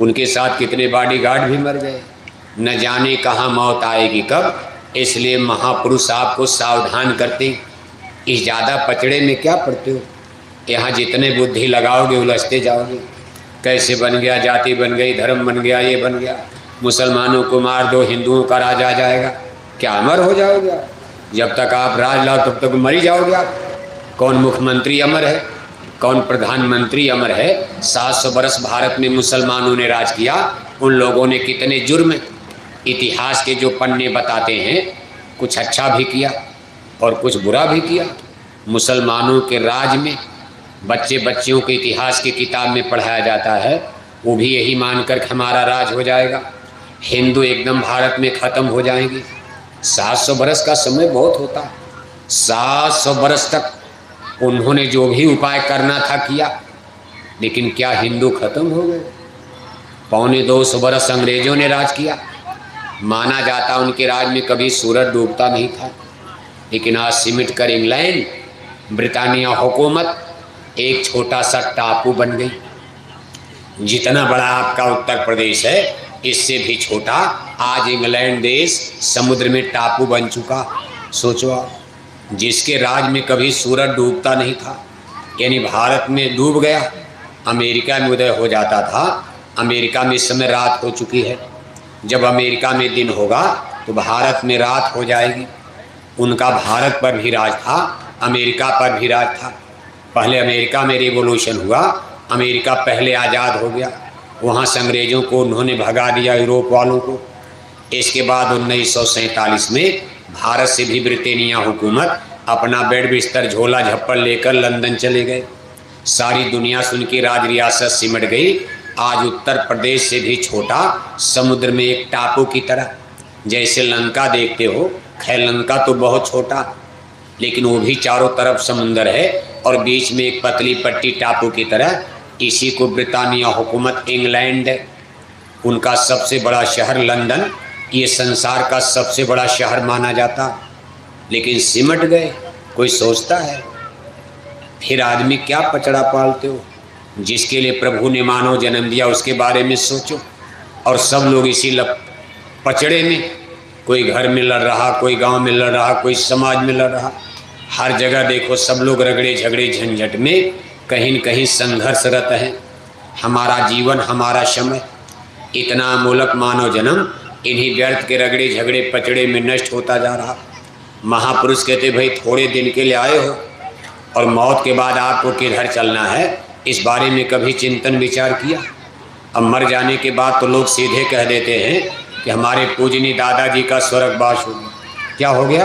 उनके साथ कितने बॉडीगार्ड भी मर गए। न जाने कहाँ मौत आएगी कब, इसलिए महापुरुष आपको सावधान करते हैं। इस ज़्यादा पचड़े में क्या पड़ते हो? यहाँ जितने बुद्धि लगाओगे उलझते जाओगे। कैसे बन गया, जाति बन गई, धर्म बन गया, ये बन गया, मुसलमानों को मार दो, हिंदुओं का राज आ जाएगा। क्या अमर हो जाओगे आप? जब तक आप राज लाओ तब तक मर ही जाओगे आप। कौन मुख्यमंत्री अमर है? कौन प्रधानमंत्री अमर है? 700 बरस भारत में मुसलमानों ने राज किया। उन लोगों ने कितने जुर्म इतिहास के जो पन्ने बताते हैं, कुछ अच्छा भी किया और कुछ बुरा भी किया। मुसलमानों के राज में बच्चे बच्चियों के इतिहास की किताब में पढ़ाया जाता है, वो भी यही मानकर हमारा राज हो जाएगा, हिंदू एकदम भारत में ख़त्म हो जाएंगे। 700 बरस का समय बहुत होता। 700 बरस तक उन्होंने जो भी उपाय करना था किया, लेकिन क्या हिंदू खत्म हो गए? 250 बरस अंग्रेजों ने राज किया। माना जाता उनके राज में कभी सूरज डूबता नहीं था, लेकिन आज सिमट कर इंग्लैंड, ब्रिटानिया हुकूमत एक छोटा सा टापू बन गई। जितना बड़ा आपका उत्तर प्रदेश है, इससे भी छोटा आज इंग्लैंड देश समुद्र में टापू बन चुका। सोचो आप, जिसके राज में कभी सूरज डूबता नहीं था, यानी भारत में डूब गया, अमेरिका में उदय हो जाता था। अमेरिका में इस समय रात हो चुकी है। जब अमेरिका में दिन होगा तो भारत में रात हो जाएगी। उनका भारत पर भी राज था, अमेरिका पर भी राज था। पहले अमेरिका में रिवॉल्यूशन हुआ, अमेरिका पहले आज़ाद हो गया, वहाँ से अंग्रेज़ों को उन्होंने भगा दिया, यूरोप वालों को। इसके बाद 1947 में भारत से भी ब्रिटेनिया हुकूमत अपना बेड बिस्तर झोला झप्पड़ लेकर लंदन चले गए। सारी दुनिया से उनकी राज रियासत सिमट गई। आज उत्तर प्रदेश से भी छोटा, समुद्र में एक टापू की तरह, जैसे लंका देखते हो। खैर लंका तो बहुत छोटा, लेकिन वो भी चारों तरफ समुंदर है और बीच में एक पतली पट्टी टापू की तरह। इसी को ब्रिटानिया हुकूमत, इंग्लैंड है, उनका सबसे बड़ा शहर लंदन, ये संसार का सबसे बड़ा शहर माना जाता, लेकिन सिमट गए। कोई सोचता है? फिर आदमी क्या पचड़ा पालते हो? जिसके लिए प्रभु ने मानव जन्म दिया उसके बारे में सोचो। और सब लोग इसी पचड़े में, कोई घर में लड़ रहा, कोई गांव में लड़ रहा, कोई समाज में लड़ रहा। हर जगह देखो सब लोग रगड़े झगड़े झंझट में कहीं न कहीं संघर्षरत हैं। हमारा जीवन, हमारा समय, इतना अमूलक मानव जन्म इन्हीं व्यर्थ के रगड़े झगड़े पचड़े में नष्ट होता जा रहा। महापुरुष कहते भाई थोड़े दिन के लिए आए हो और मौत के बाद आपको किधर चलना है, इस बारे में कभी चिंतन विचार किया? अब मर जाने के बाद तो लोग सीधे कह देते हैं कि हमारे पूजनीय दादाजी का स्वर्गवास हो गया। क्या हो गया?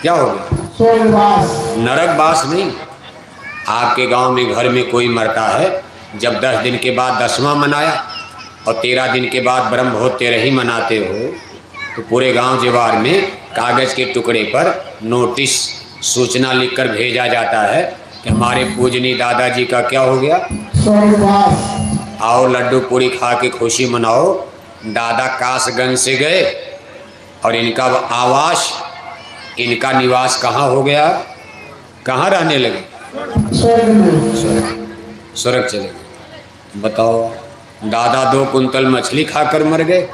क्या हो गया? स्वर्गवास, नरकवास नहीं। आपके गांव में घर में कोई मरता है, जब 10 दिन के बाद 10वां मनाया और 13 दिन के बाद ब्रह्मभोज 13 मनाते हो, तो पूरे गांव जवार में कागज़ के टुकड़े पर नोटिस, सूचना लिखकर भेजा जाता है कि हमारे पूजनीय दादाजी का क्या हो गया? स्वर्गवास। आओ लड्डू पूरी खा के खुशी मनाओ। दादा कासगंज से गए और इनका आवास, इनका निवास कहाँ हो गया? कहाँ रहने लगे? स्वर्ग चले गए। बताओ, दादा 2 कुंतल मछली खाकर मर गए,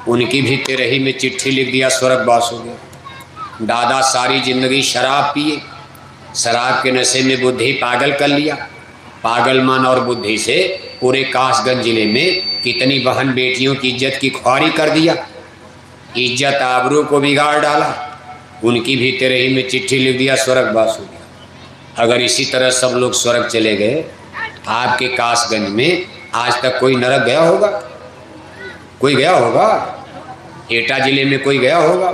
उनकी भी 13 में चिट्ठी लिख दिया, स्वर्गवास हो गया। दादा सारी जिंदगी शराब पिए, शराब के नशे में बुद्धि पागल कर लिया। पागल मन और बुद्धि से पूरे कासगंज जिले में कितनी बहन बेटियों की इज्जत की ख्वारी कर दिया, इज्जत आबरू को बिगाड़ डाला। उनकी भी 13 में चिट्ठी लिख दिया, स्वर्गवास हो गया। अगर इसी तरह सब लोग स्वर्ग चले गए, आपके कासगंज में आज तक कोई नरक गया होगा? कोई गया होगा? एटा जिले में कोई गया होगा?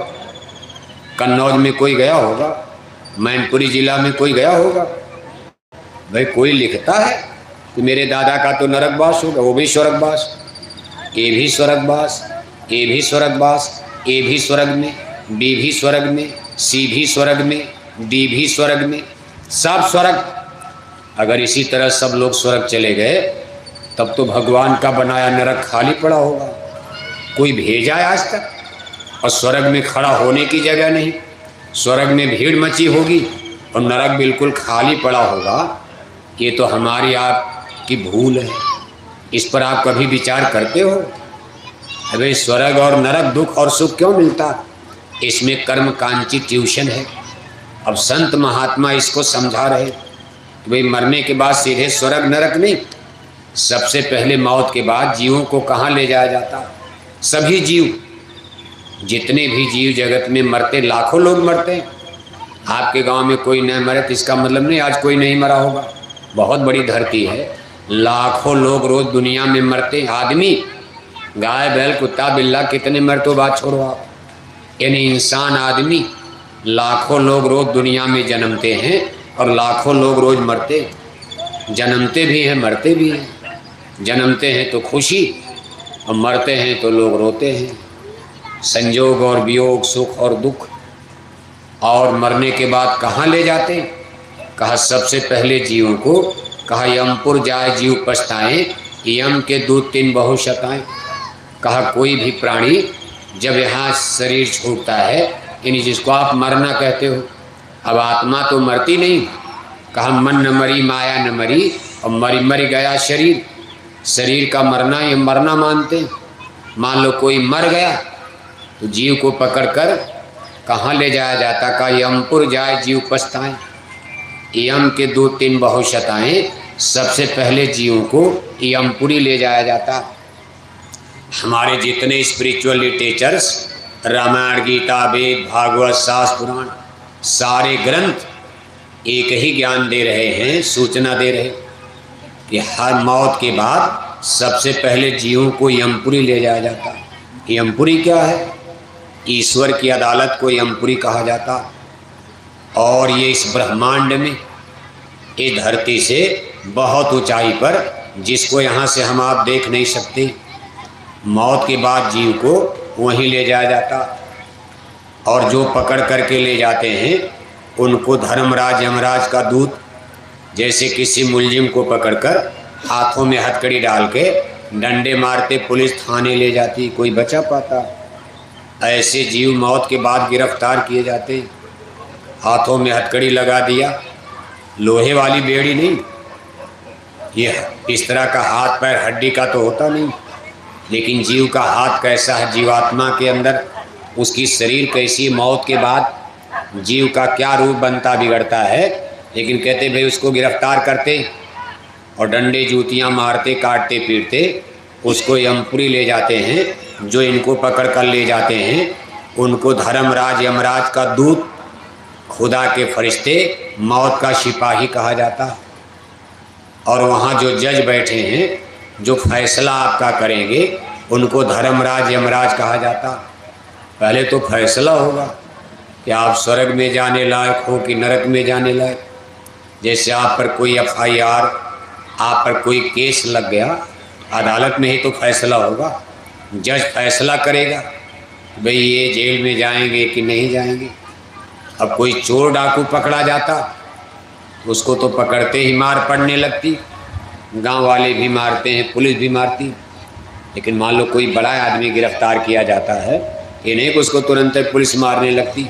कन्नौज में कोई गया होगा? मैनपुरी जिला में कोई गया होगा? भाई कोई लिखता है कि मेरे दादा का तो नरकवास होगा, वो भी स्वर्गवास। ए भी स्वर्गवास, ए भी स्वर्गवास, ए भी स्वर्ग में, बी भी स्वर्ग में, सी भी स्वर्ग में, डी भी स्वर्ग में, सब स्वर्ग। अगर इसी तरह सब लोग स्वर्ग चले गए तब तो भगवान का बनाया नरक खाली पड़ा होगा, कोई भेजा है आज तक? और स्वर्ग में खड़ा होने की जगह नहीं, स्वर्ग में भीड़ मची होगी और नरक बिल्कुल खाली पड़ा होगा। ये तो हमारी आपकी भूल है, इस पर आप कभी विचार करते हो? अबे स्वर्ग और नरक, दुख और सुख क्यों मिलता? इसमें कर्म कांची ट्यूशन है। अब संत महात्मा इसको समझा रहे कि भाई मरने के बाद सीधे स्वर्ग नरक नहीं, सबसे पहले मौत के बाद जीवों को कहाँ ले जाया जाता? सभी जीव, जितने भी जीव जगत में मरते, लाखों लोग मरते हैं। आपके गांव में कोई नहीं मरे तो इसका मतलब नहीं आज कोई नहीं मरा होगा। बहुत बड़ी धरती है, लाखों लोग रोज दुनिया में मरते। आदमी, गाय बैल कुत्ता बिल्ला कितने मरते, बात छोड़ो आप। यानी इंसान आदमी, लाखों लोग रोज दुनिया में जन्मते हैं और लाखों लोग रोज मरते। जन्मते भी हैं मरते भी हैं। जन्मते हैं तो खुशी और मरते हैं तो लोग रोते हैं। संयोग और वियोग, सुख और दुख। और मरने के बाद कहाँ ले जाते? कहा सबसे पहले जीवों को, कहा यमपुर जाए जीव पछताएं, यम के दूत 3 बहु शताएं। कहा कोई भी प्राणी जब यहाँ शरीर छूटता है, यानी जिसको आप मरना कहते हो, अब आत्मा तो मरती नहीं। कहा मन न मरी माया न मरी, और मर गया शरीर। शरीर का मरना ये मरना मानते। मान लो कोई मर गया तो जीव को पकड़कर कहाँ ले जाया जाता? का यमपुर जाए जीव पछताएं, यम के दूत 3 बहु शताएं। सबसे पहले जीवों को यमपुरी ले जाया जाता। हमारे जितने स्पिरिचुअल लिटरेचर्स, रामायण गीता वेद भागवत शास्त्र पुराण, सारे ग्रंथ एक ही ज्ञान दे रहे हैं, सूचना दे रहे कि हर मौत के बाद सबसे पहले जीवों को यमपुरी ले जाया जाता। यमपुरी क्या है? ईश्वर की अदालत को यमपुरी कहा जाता। और ये इस ब्रह्मांड में, ये धरती से बहुत ऊंचाई पर, जिसको यहाँ से हम आप देख नहीं सकते, मौत के बाद जीव को वहीं ले जाया जाता। और जो पकड़ करके ले जाते हैं उनको धर्मराज यमराज का दूत, जैसे किसी मुलजिम को पकड़कर हाथों में हथकड़ी डाल के डंडे मारते पुलिस थाने ले जाती, कोई बचा पाता? ऐसे जीव मौत के बाद गिरफ्तार किए जाते। हाथों में हथकड़ी लगा दिया, लोहे वाली बेड़ी नहीं, ये इस तरह का हाथ पैर हड्डी का तो होता नहीं, लेकिन जीव का हाथ कैसा है, जीवात्मा के अंदर उसकी शरीर कैसी, मौत के बाद जीव का क्या रूप बनता बिगड़ता है। लेकिन कहते भाई उसको गिरफ्तार करते और डंडे जूतियाँ मारते, काटते पीटते, उसको यमपुरी ले जाते हैं। जो इनको पकड़ कर ले जाते हैं उनको धर्मराज यमराज का दूत, खुदा के फरिश्ते, मौत का सिपाही कहा जाता। और वहाँ जो जज बैठे हैं जो फैसला आपका करेंगे उनको धर्मराज यमराज कहा जाता। पहले तो फैसला होगा कि आप स्वर्ग में जाने लायक हो कि नरक में जाने लायक। जैसे आप पर कोई FIR, आप पर कोई केस लग गया, अदालत में ही तो फैसला होगा। जज फैसला करेगा भाई ये जेल में जाएंगे कि नहीं जाएंगे। अब कोई चोर डाकू पकड़ा जाता उसको तो पकड़ते ही मार पड़ने लगती, गांव वाले भी मारते हैं, पुलिस भी मारती। लेकिन मान लो कोई बड़ा आदमी गिरफ्तार किया जाता है, ये नहीं कि उसको तुरंत पुलिस मारने लगती।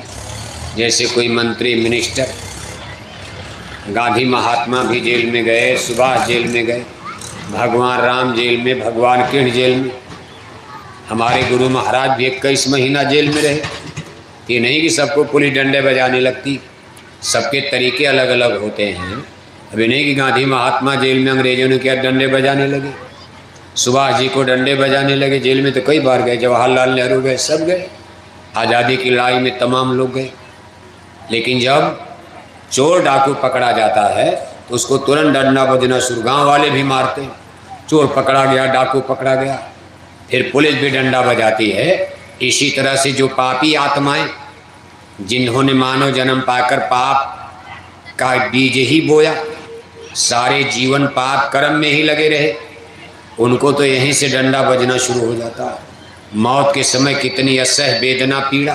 जैसे कोई मंत्री मिनिस्टर, गांधी महात्मा भी जेल में गए, सुभाष जेल में गए, भगवान राम जेल में, भगवान कृष्ण जेल में, हमारे गुरु महाराज भी 21 महीना जेल में रहे। ये नहीं कि सबको पुलिस डंडे बजाने लगती, सबके तरीके अलग अलग होते हैं। अभी नहीं कि गांधी महात्मा जेल में अंग्रेजों ने क्या डंडे बजाने लगे, सुभाष जी को डंडे बजाने लगे। जेल में तो कई बार गए, जवाहरलाल नेहरू गए, सब गए, आज़ादी की लड़ाई में तमाम लोग गए। लेकिन जब चोर डाकू पकड़ा जाता है तो उसको तुरंत डंडा बजना शुरू, गाँव वाले भी मारते हैं। चोर पकड़ा गया, डाकू पकड़ा गया, फिर पुलिस भी डंडा बजाती है। इसी तरह से जो पापी आत्माएं, जिन्होंने मानव जन्म पाकर पाप का बीज ही बोया, सारे जीवन पाप कर्म में ही लगे रहे, उनको तो यहीं से डंडा बजना शुरू हो जाता है। मौत के समय कितनी असह वेदना पीड़ा,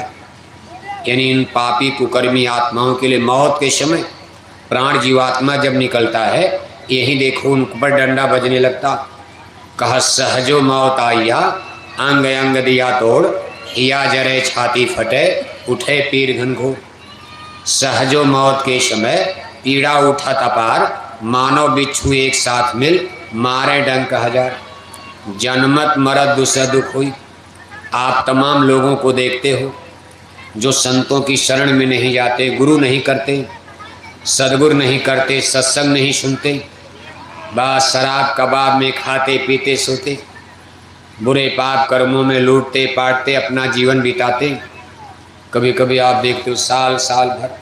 यानी इन पापी कुकर्मी आत्माओं के लिए मौत के समय प्राण जीवात्मा जब निकलता है, यही देखो उन पर डंडा बजने लगता। कहा सहजो मौत आइया, अंग अंग दिया तोड़, हिया जरे छाती फटे, उठे पीर घनघोर। सहजो मौत के समय पीड़ा उठा तपार, मानव बिच्छू एक साथ मिल, मारे डंक हजार। जन्मत मरत दुसह दुख हुई। आप तमाम लोगों को देखते हो जो संतों की शरण में नहीं जाते, गुरु नहीं करते, सदगुरु नहीं करते, सत्संग नहीं सुनते, बस शराब कबाब में खाते पीते सोते, बुरे पाप कर्मों में लूटते पाटते अपना जीवन बिताते। कभी कभी आप देखते हो साल साल भर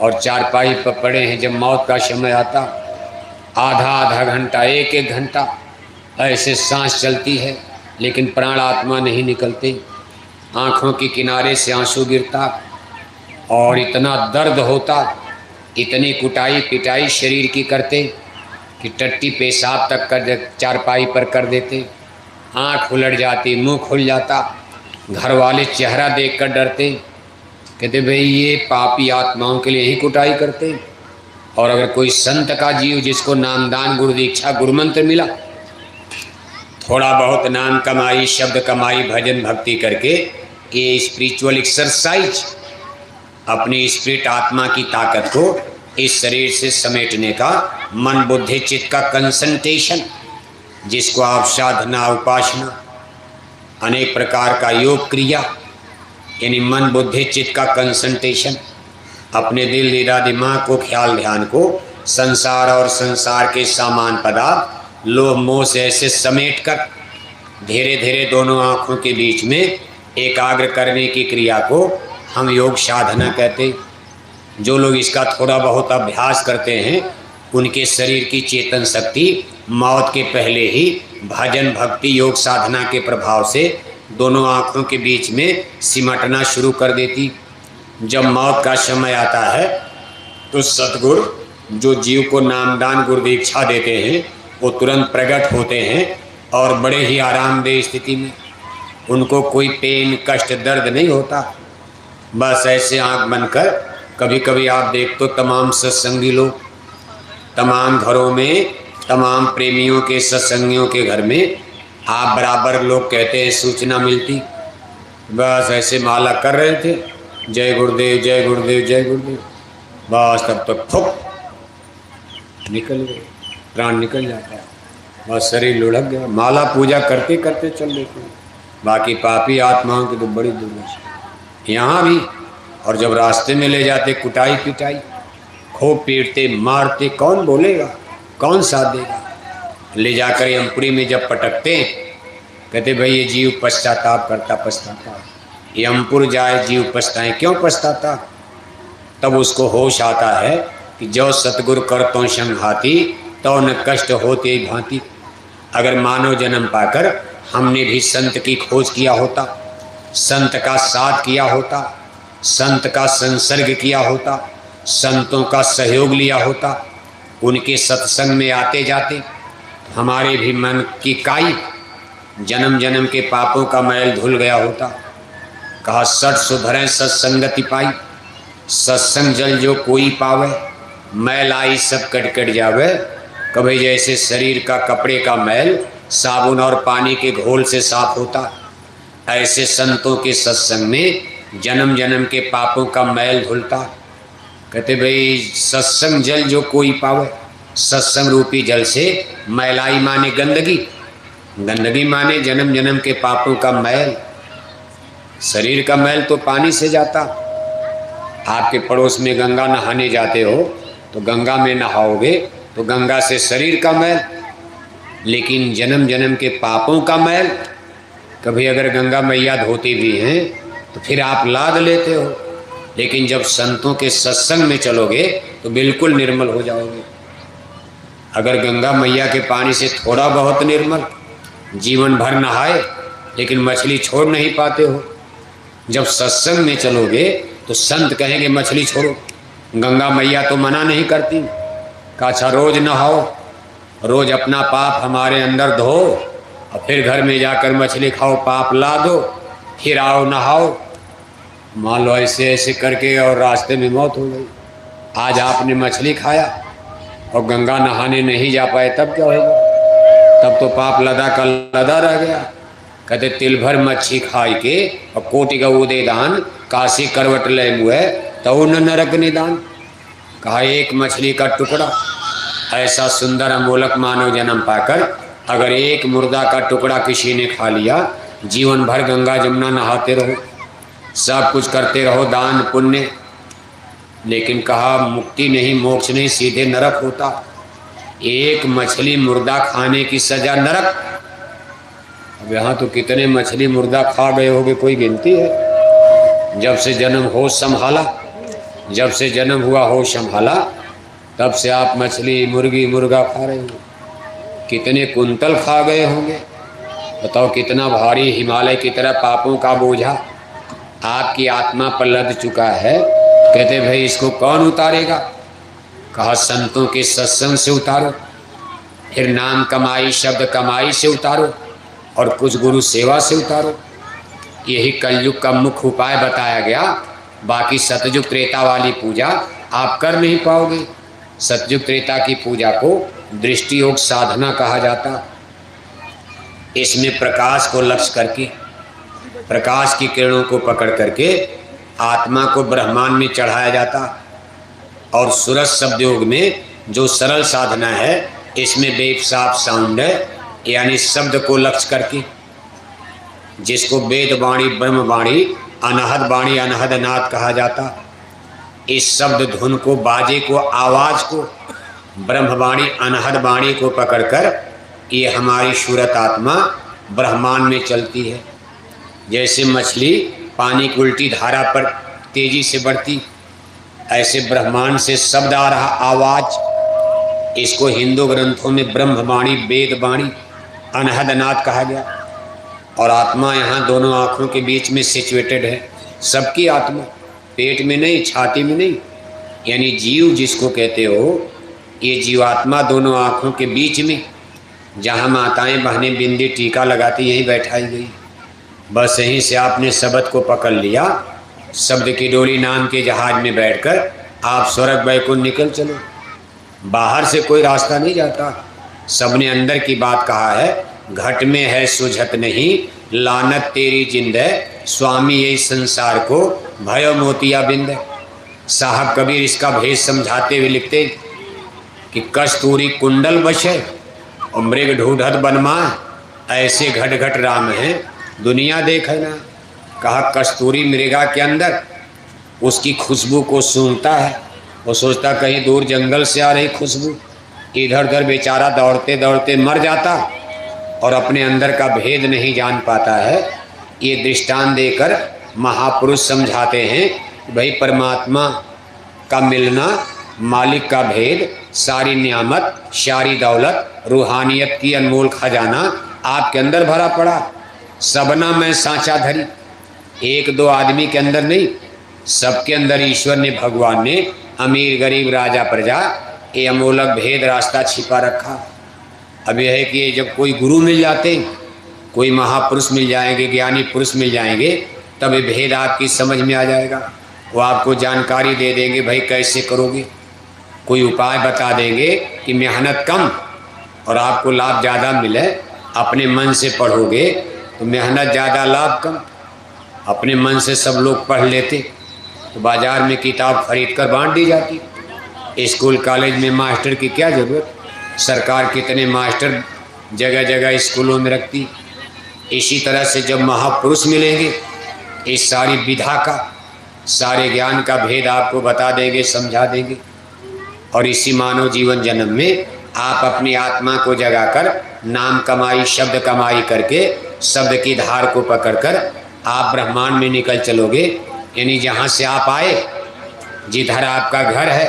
और चारपाई पर पड़े हैं, जब मौत का समय आता आधा आधा घंटा एक एक घंटा ऐसे सांस चलती है लेकिन प्राण आत्मा नहीं निकलते। आँखों के किनारे से आंसू गिरता और इतना दर्द होता, इतनी कुटाई पिटाई शरीर की करते कि टट्टी पेशाब तक कर चारपाई पर कर देते। आँख उलट जाती, मुंह खुल जाता, घर वाले चेहरा देखकर डरते, कहते भाई ये पापी आत्माओं के लिए ही कुटाई करते। और अगर कोई संत का जीव जिसको नामदान गुरु दीक्षा गुरु मंत्र मिला, थोड़ा बहुत नाम कमाई शब्द कमाई भजन भक्ति करके ये स्पिरिचुअल एक्सरसाइज अपनी स्पिरिट आत्मा की ताकत को इस शरीर से समेटने का मन बुद्धि चित्त का कंसंट्रेशन, जिसको आप साधना उपासना अनेक प्रकार का योग क्रिया, यानी मन बुद्धि चित्त का कंसंट्रेशन, अपने दिल निरा दिमाग को ख्याल ध्यान को संसार और संसार के सामान पदार्थ लोभ मोह से ऐसे समेट कर धीरे धीरे दोनों आँखों के बीच में एकाग्र करने की क्रिया को हम योग साधना कहते। जो लोग इसका थोड़ा बहुत अभ्यास करते हैं उनके शरीर की चेतन शक्ति मौत के पहले ही भजन भक्ति योग साधना के प्रभाव से दोनों आँखों के बीच में सिमटना शुरू कर देती। जब मौत का समय आता है तो सतगुरु जो जीव को नामदान गुरु दीक्षा देते हैं वो तुरंत प्रकट होते हैं और बड़े ही आरामदेह स्थिति में, उनको कोई पेन कष्ट दर्द नहीं होता। बस ऐसे आँख बनकर कभी कभी आप देख तो तमाम सत्संगी लोग, तमाम घरों में तमाम प्रेमियों के सत्संगियों के घर में आप बराबर लोग कहते हैं सूचना मिलती, बस ऐसे माला कर रहे थे जय गुरुदेव जय गुरुदेव जय गुरुदेव, बस तब तक फुक निकल गए, प्राण निकल जाता है, बस शरीर लुढ़क गया। माला पूजा करते करते चल देते हैं। बाकी पापी आत्माओं की तो बड़ी दुर्दशा यहाँ भी। और जब रास्ते में ले जाते कुटाई पिटाई, खूब पीटते मारते, कौन बोलेगा कौन साथ देगा। ले जाकर यमपुरी में जब पटकते कहते भाई ये जीव पश्चाताप करता पछताता, यमपुर जाए जीव पछताए क्यों पछताता। तब उसको होश आता है कि जो सतगुरु कर तो संघाती तो न कष्ट होते भांति। अगर मानव जन्म पाकर हमने भी संत की खोज किया होता, संत का साथ किया होता, संत का संसर्ग किया होता, संतों का सहयोग लिया होता, उनके सत्संग में आते जाते, हमारे भी मन की काई जन्म जन्म के पापों का मैल धुल गया होता। कहा सठ सुधरें सत्संगति पाई, सत्संग जल जो कोई पावे, मैल आई सब कट कट जावे। कभी जैसे शरीर का कपड़े का मैल साबुन और पानी के घोल से साफ होता, ऐसे संतों के सत्संग में जन्म जन्म के पापों का मैल धुलता। कहते भाई सत्संग जल जो कोई पावे, सत्संग रूपी जल से मैलाई माने गंदगी, गंदगी माने जन्म जन्म के पापों का मैल। शरीर का मैल तो पानी से जाता। आपके पड़ोस में गंगा नहाने जाते हो तो गंगा में नहाओगे तो गंगा से शरीर का मैल, लेकिन जन्म जन्म के पापों का मैल कभी अगर गंगा मैया धोती भी हैं तो फिर आप लाद लेते हो, लेकिन जब संतों के सत्संग में चलोगे तो बिल्कुल निर्मल हो जाओगे। अगर गंगा मैया के पानी से थोड़ा बहुत निर्मल, जीवन भर नहाए लेकिन मछली छोड़ नहीं पाते हो, जब सत्संग में चलोगे तो संत कहेंगे मछली छोड़ो, गंगा मैया तो मना नहीं करती। कहा अच्छा रोज नहाओ, रोज अपना पाप हमारे अंदर धो और फिर घर में जाकर मछली खाओ, पाप ला दो, फिर आओ नहाओ। मान लो ऐसे ऐसे करके और रास्ते में मौत हो गई। आज आपने मछली खाया और गंगा नहाने नहीं जा पाए, तब क्या होगा? तब तो पाप लदा का लदा रह गया। कहते तिल भर मच्छी खाई के और कोटि का उदय दान, काशी करवट ले मुए तो न नरक निदान। कहा एक मछली का टुकड़ा, ऐसा सुंदर अमोलक मानव जन्म पाकर अगर एक मुर्दा का टुकड़ा किसी ने खा लिया, जीवन भर गंगा जमुना नहाते रहो, सब कुछ करते रहो, दान पुण्य, लेकिन कहा मुक्ति नहीं, मोक्ष नहीं, सीधे नरक होता। एक मछली मुर्दा खाने की सजा नरक। अब यहाँ तो कितने मछली मुर्दा खा गए होगे, कोई गिनती है? जब से जन्म होश संभाला, जब से जन्म हुआ होश संभाला, तब से आप मछली मुर्गी मुर्गा खा रहे हो। कितने कुंतल खा गए होंगे, बताओ कितना भारी हिमालय की तरह पापों का बोझा आपकी आत्मा पर लद चुका है। कहते भाई इसको कौन उतारेगा? कहा संतों के सत्संग से उतारो, फिर नाम कमाई शब्द कमाई से उतारो, और कुछ गुरु सेवा से उतारो। यही कलयुग का मुख्य उपाय बताया गया। बाकी सतयुग त्रेता वाली पूजा आप कर नहीं पाओगे। सतयुग त्रेता की पूजा को दृष्टि योग साधना कहा जाता। इसमें प्रकाश को लक्ष्य करके, प्रकाश की किरणों को पकड़ करके आत्मा को ब्रह्मांड में चढ़ाया जाता। और सूरज शब्द योग में जो सरल साधना है, इसमें वेद साफ साउंड है, यानी शब्द को लक्ष्य करके, जिसको वेद वाणी ब्रह्म वाणी अनहद वाणी अनहद नाद कहा जाता। इस शब्द धुन को, बाजे को, आवाज को, ब्रह्मवाणी अनहद वाणी को पकड़कर ये हमारी सूरत आत्मा ब्रह्मांड में चलती है। जैसे मछली पानी की उल्टी धारा पर तेजी से बढ़ती, ऐसे ब्रह्मांड से शब्द आ रहा, आवाज। इसको हिंदू ग्रंथों में ब्रह्मवाणी वेद वाणी अनहद नाद कहा गया। और आत्मा यहाँ दोनों आँखों के बीच में सिचुएटेड है। सबकी आत्मा पेट में नहीं, छाती में नहीं, यानी जीव जिसको कहते हो, ये जीवात्मा दोनों आँखों के बीच में, जहाँ माताएं बहनें बिंदी टीका लगाती, यहीं बैठाई गई। बस यहीं से आपने शब्द को पकड़ लिया। शब्द की डोली नाम के जहाज में बैठकर आप स्वर्ग वैकुंठ निकल चलो। बाहर से कोई रास्ता नहीं जाता। सबने अंदर की बात कहा है, घट में है सुझत नहीं, लानत तेरी जिंद है, स्वामी यही संसार को भयो मोतिया बिंद है। साहब कबीर इसका भेद समझाते हुए लिखते कि कस्तूरी कुंडल बसे और मृग ढूढ़त बनमा, ऐसे घट घट राम हैं दुनिया देखे ना। कहा कस्तूरी मृगा के अंदर उसकी खुशबू को सूंघता है, वो सोचता कहीं दूर जंगल से आ रही खुशबू, इधर उधर बेचारा दौड़ते दौड़ते मर जाता और अपने अंदर का भेद नहीं जान पाता है। ये दृष्टांत देकर महापुरुष समझाते हैं कि भाई परमात्मा का मिलना, मालिक का भेद, सारी नियामत, सारी दौलत, रूहानियत की अनमोल खजाना आपके अंदर भरा पड़ा। सबना में सांचा धरी, एक दो आदमी के अंदर नहीं, सबके अंदर ईश्वर ने, भगवान ने, अमीर गरीब राजा प्रजा, ये अमोलक भेद रास्ता छिपा रखा। अब यह है कि जब कोई गुरु मिल जाते, कोई महापुरुष मिल जाएंगे, ज्ञानी पुरुष मिल जाएंगे, तब ये भेद आपकी समझ में आ जाएगा। वो आपको जानकारी दे देंगे, भाई कैसे करोगे, कोई उपाय बता देंगे कि मेहनत कम और आपको लाभ ज़्यादा मिले। अपने मन से पढ़ोगे तो मेहनत ज़्यादा, लाभ कम। अपने मन से सब लोग पढ़ लेते तो बाज़ार में किताब खरीद कर बांट दी जाती। स्कूल कॉलेज में मास्टर की क्या ज़रूरत, सरकार कितने मास्टर जगह जगह स्कूलों में रखती। इसी तरह से जब महापुरुष मिलेंगे, इस सारी विधा का, सारे ज्ञान का भेद आपको बता देंगे, समझा देंगे। और इसी मानव जीवन जन्म में आप अपनी आत्मा को जगाकर नाम कमाई शब्द कमाई करके शब्द की धार को पकड़कर आप ब्रह्मांड में निकल चलोगे। यानी जहाँ से आप आए, जिधर आपका घर है,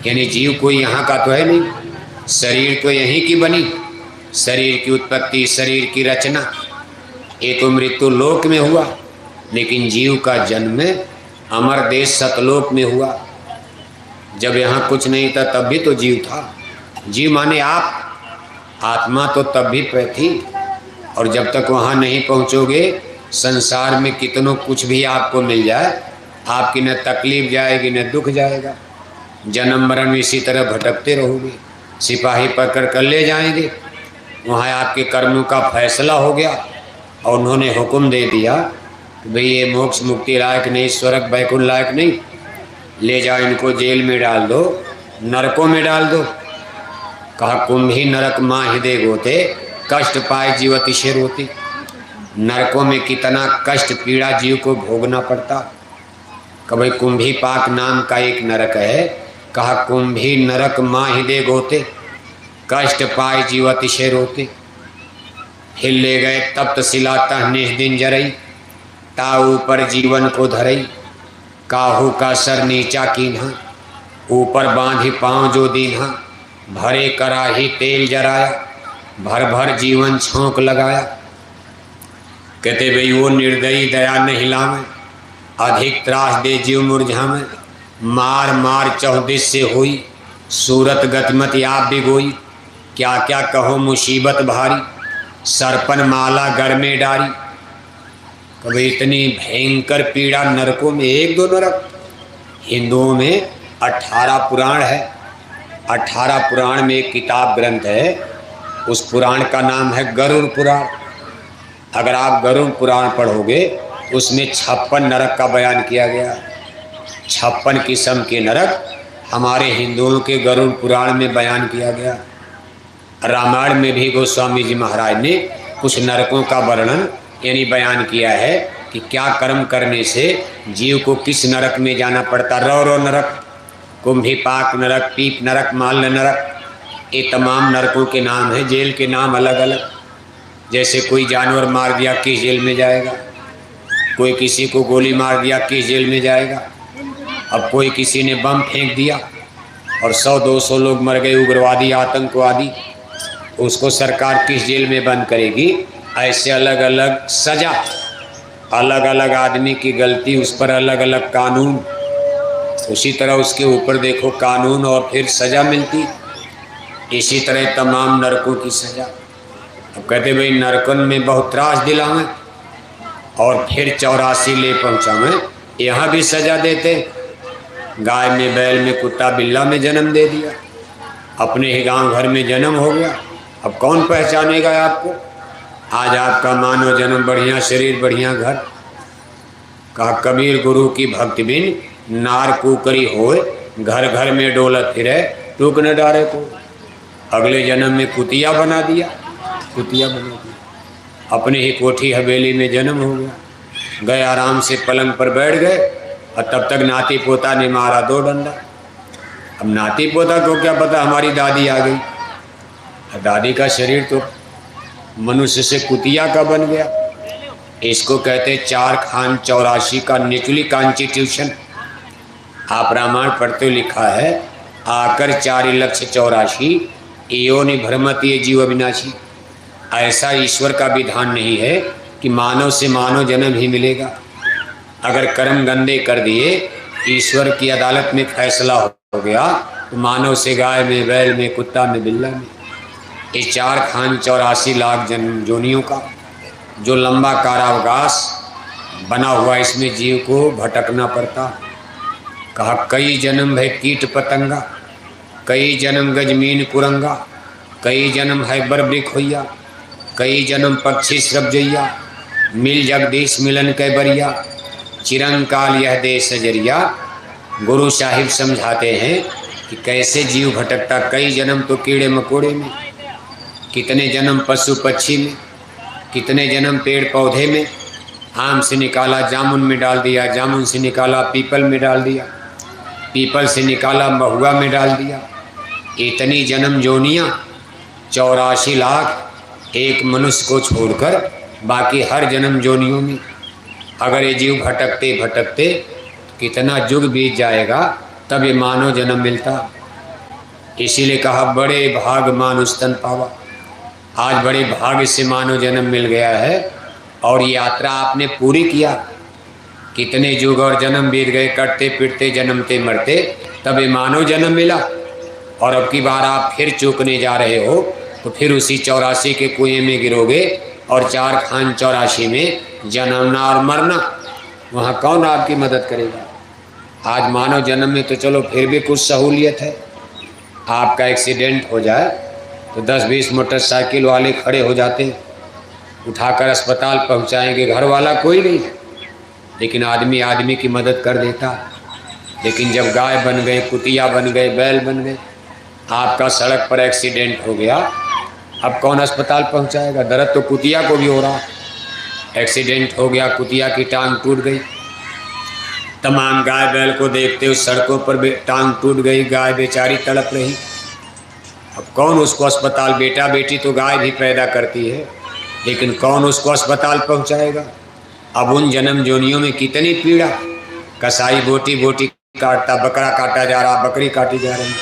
यानी जीव कोई यहाँ का तो है नहीं, शरीर तो यहीं की बनी, शरीर की उत्पत्ति, शरीर की रचना, ये तो मृत्यु लोक में हुआ, लेकिन जीव का जन्म अमर देश सतलोक में हुआ। जब यहाँ कुछ नहीं था तब भी तो जीव था। जीव माने आप, आत्मा तो तब भी थी, और जब तक वहाँ नहीं पहुँचोगे संसार में कितनों कुछ भी आपको मिल जाए, आपकी न तकलीफ जाएगी न दुख जाएगा। जन्म मरण इसी तरह भटकते रहोगे। सिपाही पकड़ कर ले जाएंगे, वहाँ आपके कर्मों का फैसला हो गया और उन्होंने हुक्म दे दिया कि भाई ये मोक्ष मुक्ति लायक नहीं, स्वर्ग बैकुंठ लायक नहीं, ले जाओ इनको जेल में डाल दो, नरकों में डाल दो। कहा कुंभी नरक माँ हृदय गोते, कष्ट पाए जीव अतिशय रोती। नरकों में कितना कष्ट पीड़ा जीव को भोगना पड़ता। कभी कुंभी पाक नाम का एक नरक है, कहा कुंभी नरक माँ हृदय गोते, कष्ट पाए जीव अतिशय रोते। फिर ले गए तप्त शिला तह निज दिन जरई, ता ऊपर जीवन को धरई। काहू का सर नीचा कीन्हा, ऊपर बांधी पाँव जो दीन्हा। भरे कराही तेल जराया, भर भर जीवन छोंक लगाया। कहते भाई वो निर्दयी दया नहीं लावे, अधिक त्रास दे जीव मुरझावे। मार मार चौदिस से हुई, सूरत गतिमति आप बिगोई। क्या क्या कहो मुसीबत भारी, सरपन माला घर में डारी। कभी इतनी भयंकर पीड़ा नरकों में, एक दो नरक। हिंदुओं में 18 पुराण है। 18 पुराण में एक किताब ग्रंथ है, उस पुराण का नाम है गरुड़ पुराण। अगर आप गरुड़ पुराण पढ़ोगे उसमें 56 नरक का बयान किया गया। 56 किस्म के नरक हमारे हिंदुओं के गरुड़ पुराण में बयान किया गया। रामायण में भी गोस्वामी जी महाराज ने कुछ नरकों का वर्णन यानी बयान किया है कि क्या कर्म करने से जीव को किस नरक में जाना पड़ता। रौरव नरक, कुंभीपाक नरक, पीप नरक, माल्य नरक, ये तमाम नरकों के नाम हैं। जेल के नाम अलग अलग। जैसे कोई जानवर मार दिया किस जेल में जाएगा, कोई किसी को गोली मार दिया किस जेल में जाएगा। अब कोई किसी ने बम फेंक दिया और 100-200 लोग मर गए, उग्रवादी आतंकवादी, उसको सरकार किस जेल में बंद करेगी। ऐसे अलग अलग सजा, अलग अलग आदमी की गलती, उस पर अलग अलग कानून। उसी तरह उसके ऊपर देखो कानून और फिर सज़ा मिलती। इसी तरह तमाम नरकों की सज़ा। अब कहते भाई नरकन में बहुत त्रास दिलावें और फिर 84 ले पहुँचावें, यहाँ भी सज़ा देते। गाय में, बैल में, कुत्ता बिल्ला में जन्म दे दिया, अपने ही गांव घर में जन्म हो गया। अब कौन पहचानेगा आपको। आज आपका मानव जन्म, बढ़िया शरीर, बढ़िया घर। कहा कबीर गुरु की भक्ति बिन नार कुकरी होए, घर घर में डोलत फिरे टूक न डारे को। अगले जन्म में कुतिया बना दिया, कुतिया बना दिया। अपने ही कोठी हवेली में जन्म हो गया, गए आराम से पलंग पर बैठ गए और तब तक नाती पोता ने मारा 2 डंडा। अब नाती पोता को क्या पता हमारी दादी आ गई। दादी का शरीर तो मनुष्य से कुतिया का बन गया। इसको कहते 4 खान 84 का निचली कॉन्स्टिट्यूशन। आप रामायण पढ़ते लिखा है, आकर 4,84,84 योनि भ्रमति जीव अविनाशी। ऐसा ईश्वर का विधान नहीं है कि मानव से मानव जन्म ही मिलेगा। अगर कर्म गंदे कर दिए, ईश्वर की अदालत में फैसला हो गया तो मानव से गाय में, बैल में, कुत्ता में, बिल्ला में। ये 4 खान 84 लाख जन्म जोनियों का जो लंबा कारावास बना हुआ, इसमें जीव को भटकना पड़ता। कहा कई जन्म है कीट पतंगा, कई जन्म गजमीन कुरंगा, कई जन्म है बरबिक होइया, कई जन्म पक्षी श्रब्जैया। मिल जगदीश मिलन कै बरिया, चिरंकाल यह देश जरिया। गुरु साहिब समझाते हैं कि कैसे जीव भटकता। कई जन्म तो कीड़े मकोड़े में, कितने जन्म पशु पक्षी में, कितने जन्म पेड़ पौधे में। आम से निकाला जामुन में डाल दिया, जामुन से निकाला पीपल में डाल दिया, पीपल से निकाला महुआ में डाल दिया। इतनी जन्म जोनियाँ 84 लाख एक मनुष्य को छोड़कर बाकी हर जन्म जोनियों में। अगर ये जीव भटकते भटकते कितना युग बीत जाएगा तब ये मानव जन्म मिलता। इसीलिए कहा बड़े भाग मानुष तन पावा। आज बड़े भाग्य से मानव जन्म मिल गया है और यात्रा आपने पूरी किया। कितने युग और जन्म बीत गए, कटते पिटते जन्मते मरते, तब ये मानव जन्म मिला। और अब की बार आप फिर चूकने जा रहे हो तो फिर उसी 84 के कुएं में गिरोगे और 4 खान 84 में जन्मना और मरना, वहाँ कौन आपकी मदद करेगा। आज मानव जन्म में तो चलो फिर भी कुछ सहूलियत है, आपका एक्सीडेंट हो जाए तो 10-20 मोटरसाइकिल वाले खड़े हो जाते, उठाकर अस्पताल पहुंचाएंगे, घर वाला कोई नहीं, लेकिन आदमी आदमी की मदद कर देता। लेकिन जब गाय बन गए, कुतिया बन गए, बैल बन गए, आपका सड़क पर एक्सीडेंट हो गया, अब कौन अस्पताल पहुंचाएगा। दर्द तो कुतिया को भी हो रहा, एक्सीडेंट हो गया, कुतिया की टांग टूट गई, तमाम गाय बैल को देखते उस सड़कों पर टांग टूट गई, गाय बेचारी तड़प रही। अब कौन उसको अस्पताल, बेटा बेटी तो गाय भी पैदा करती है, लेकिन कौन उसको अस्पताल पहुंचाएगा। अब उन जन्म जोनियों में कितनी पीड़ा, कसाई बोटी बोटी काटता, बकरा काटा जा रहा, बकरी काटी जा रही।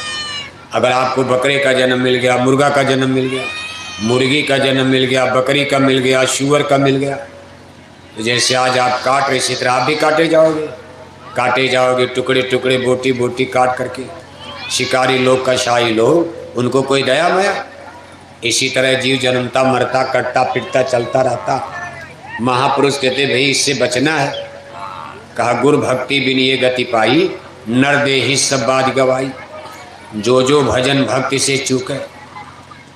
अगर आपको बकरे का जन्म मिल गया, मुर्गा का जन्म मिल गया, मुर्गी का जन्म मिल गया, बकरी का मिल गया, सूअर का मिल गया, तो जैसे आज आप काट रहे इसी तरह आप भी काटे जाओगे, टुकड़े टुकड़े बोटी बोटी काट करके। शिकारी लोग, कसाई लोग, उनको कोई दया माया। इसी तरह जीव जन्मता मरता कटता पिटता चलता रहता। महापुरुष कहते भाई इससे बचना है। कहा गुरु भक्ति बिन ये गति पाई, नर देहि सब बात गवाई। जो भजन भक्ति से चूके,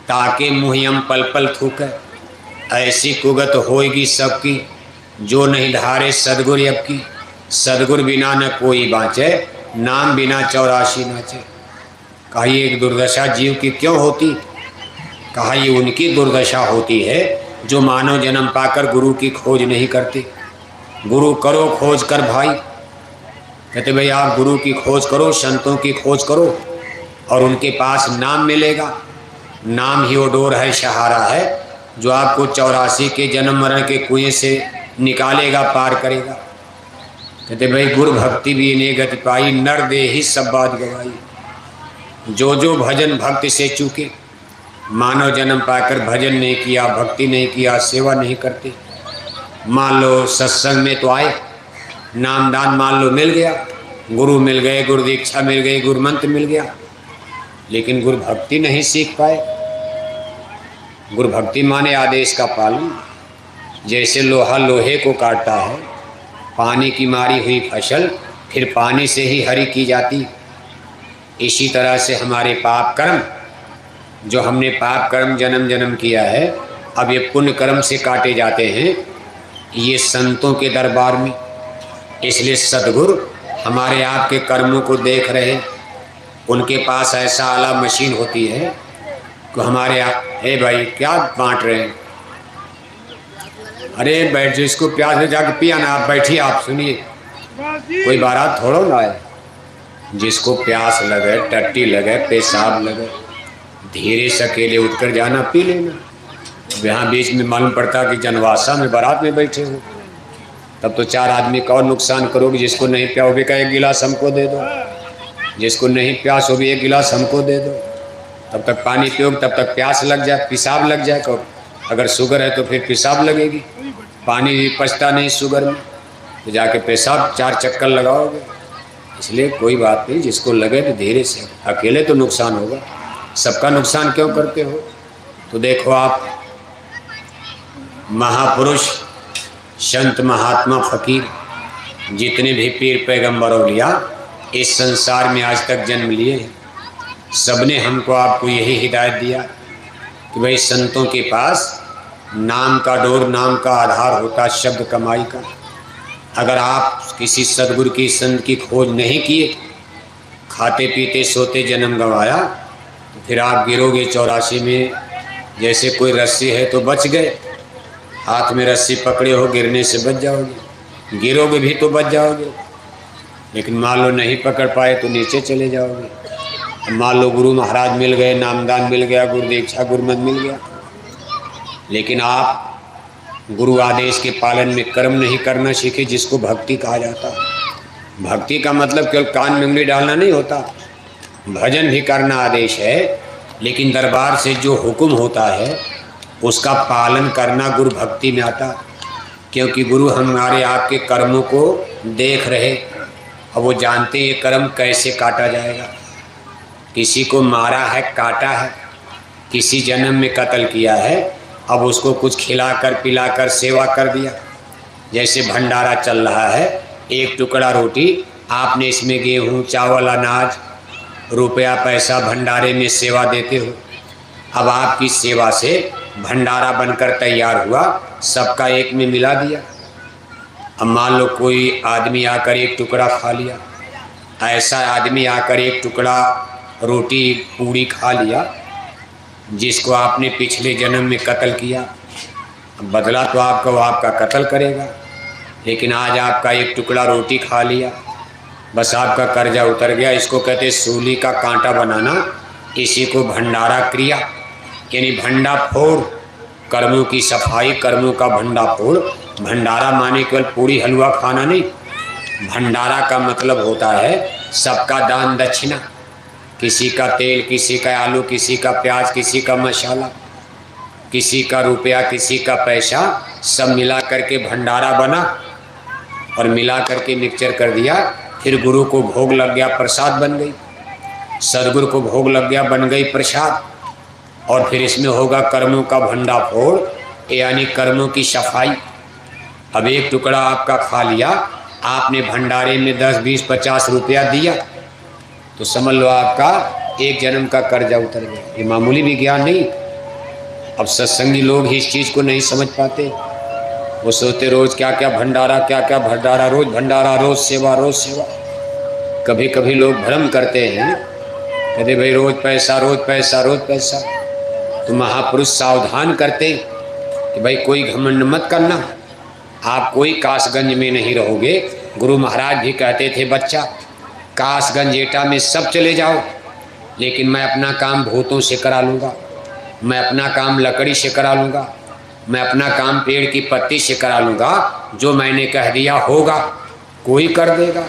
ताके मुहियम पल पल थूके। ऐसी कुगत होएगी सबकी, जो नहीं धारे सदगुरु अब की। सदगुरु बिना न कोई बाँचे, नाम बिना 84 नाचे। कहा ये एक दुर्दशा जीव की क्यों होती। कहा ये उनकी दुर्दशा होती है जो मानव जन्म पाकर गुरु की खोज नहीं करते। गुरु करो खोज कर भाई, कहते भाई आप गुरु की खोज करो, संतों की खोज करो, और उनके पास नाम मिलेगा। नाम ही वो डोर है, सहारा है, जो आपको 84 के जन्म मरण के कुएं से निकालेगा, पार करेगा। कहते भाई गुरु भक्ति भी इन्हें गति पाई, नर दे ही सब बात गवाई। जो भजन भक्ति से चूके, मानव जन्म पाकर भजन नहीं किया, भक्ति नहीं किया, सेवा नहीं करते। मान लो सत्संग में तो आए, नामदान मान लो मिल गया, गुरु मिल गए, गुरु दीक्षा मिल गई, गुरु मंत्र मिल गया, लेकिन गुरु भक्ति नहीं सीख पाए। गुरु भक्ति माने आदेश का पालन। जैसे लोहा लोहे को काटता है, पानी की मारी हुई फसल फिर पानी से ही हरी की जाती। इसी तरह से हमारे पाप कर्म, जो हमने पाप कर्म जन्म जन्म किया है, अब ये पुण्य कर्म से काटे जाते हैं, ये संतों के दरबार में। इसलिए सद्गुरु हमारे आपके कर्मों को देख रहे, उनके पास ऐसा आला मशीन होती है कि हमारे आप, हे भाई क्या बांट रहे हैं, अरे बैठ जो, इसको प्यास में जाके पिया ना, आप बैठिए, आप सुनिए, कोई बारात थोड़ा ना है। जिसको प्यास लगे, टट्टी लगे, पेशाब लगे, धीरे से अकेले उठकर जाना, पी लेना। अब यहाँ बीच में मालूम पड़ता कि जनवासा में बारात में बैठे हो, तब तो 4 आदमी का और नुकसान करोगे। जिसको नहीं प्याओगे का 1 गिलास हमको दे दो, जिसको नहीं प्यास होगी 1 गिलास हमको दे दो। तब तक पानी पियोगे, तब तक प्यास लग जाए, पेशाब लग जाए। को अगर शुगर है तो फिर पेशाब लगेगी, पानी भी पचता नहीं शुगर में, तो जाके पेशाब 4 चक्कर लगाओगे। इसलिए कोई बात नहीं, जिसको लगे तो धीरे से, अकेले तो नुकसान होगा, सबका नुकसान क्यों करते हो। तो देखो आप, महापुरुष संत महात्मा फकीर जितने भी पीर पैगंबर औलिया इस संसार में आज तक जन्म लिए हैं, सबने हमको आपको यही हिदायत दिया कि भाई संतों के पास नाम का डोर, नाम का आधार होता शब्द कमाई का। अगर आप किसी सदगुरु की, संत की खोज नहीं किए, खाते पीते सोते जन्म गंवाया, तो फिर आप गिरोगे 84 में। जैसे कोई रस्सी है तो बच गए, हाथ में रस्सी पकड़े हो, गिरने से बच जाओगे, गिरोगे भी तो बच जाओगे। लेकिन मान लो नहीं पकड़ पाए तो नीचे चले जाओगे। मान लो गुरु महाराज मिल गए, नामदान मिल गया, गुरु दीक्षा गुरुमत मिल गया, लेकिन आप गुरु आदेश के पालन में कर्म नहीं करना सीखे, जिसको भक्ति कहा जाता है। भक्ति का मतलब केवल कान में उंगली डालना नहीं होता, भजन भी करना आदेश है, लेकिन दरबार से जो हुक्म होता है उसका पालन करना गुरु भक्ति में आता। क्योंकि गुरु हमारे आपके कर्मों को देख रहे, और वो जानते ये कर्म कैसे काटा जाएगा। किसी को मारा है, काटा है, किसी जन्म में कत्ल किया है, अब उसको कुछ खिलाकर पिलाकर सेवा कर दिया। जैसे भंडारा चल रहा है, एक टुकड़ा रोटी, आपने इसमें गेहूँ चावल अनाज रुपया पैसा भंडारे में सेवा देते हो। अब आपकी सेवा से भंडारा बनकर तैयार हुआ, सबका एक में मिला दिया। अब मान लो कोई आदमी आकर एक टुकड़ा खा लिया, ऐसा आदमी आकर एक टुकड़ा रोटी पूड़ी खा लिया जिसको आपने पिछले जन्म में कत्ल किया। बदला तो आपका वो आपका कत्ल करेगा, लेकिन आज आपका एक टुकड़ा रोटी खा लिया, बस आपका कर्जा उतर गया। इसको कहते सूली का कांटा बनाना, इसी को भंडारा क्रिया यानी भंडा फोड़, कर्मों की सफाई, कर्मों का भंडा फोड़। भंडारा माने केवल पूरी हलवा खाना नहीं, भंडारा का मतलब होता है सबका दान दक्षिणा, किसी का तेल, किसी का आलू, किसी का प्याज, किसी का मसाला, किसी का रुपया, किसी का पैसा, सब मिला करके भंडारा बना और मिला करके मिक्सचर कर दिया। फिर गुरु को भोग लग गया, प्रसाद बन गई, सदगुरु को भोग लग गया, बन गई प्रसाद। और फिर इसमें होगा कर्मों का भंडा फोड़ यानी कर्मों की सफाई। अब एक टुकड़ा आपका खा लिया, आपने भंडारे में 10, 20, 50 रुपया दिया, तो समझ लो आपका एक जन्म का कर्जा उतर गया। ये मामूली विज्ञान नहीं। अब सत्संगी लोग ही इस चीज़ को नहीं समझ पाते। वो सोचते रोज़ क्या क्या भंडारा, क्या क्या भंडारा, रोज़ भंडारा, रोज़ सेवा, रोज़ सेवा। कभी कभी लोग भ्रम करते हैं, कहते भाई रोज़ पैसा, रोज़ पैसा, रोज़ पैसा। तो महापुरुष सावधान करते कि भाई कोई घमंड मत करना, आप कोई कासगंज में नहीं रहोगे। गुरु महाराज भी कहते थे, बच्चा कासगंज एटा में सब चले जाओ, लेकिन मैं अपना काम भूतों से करा लूँगा, मैं अपना काम लकड़ी से करा लूँगा, मैं अपना काम पेड़ की पत्ती से करा लूँगा। जो मैंने कह दिया होगा, कोई कर देगा।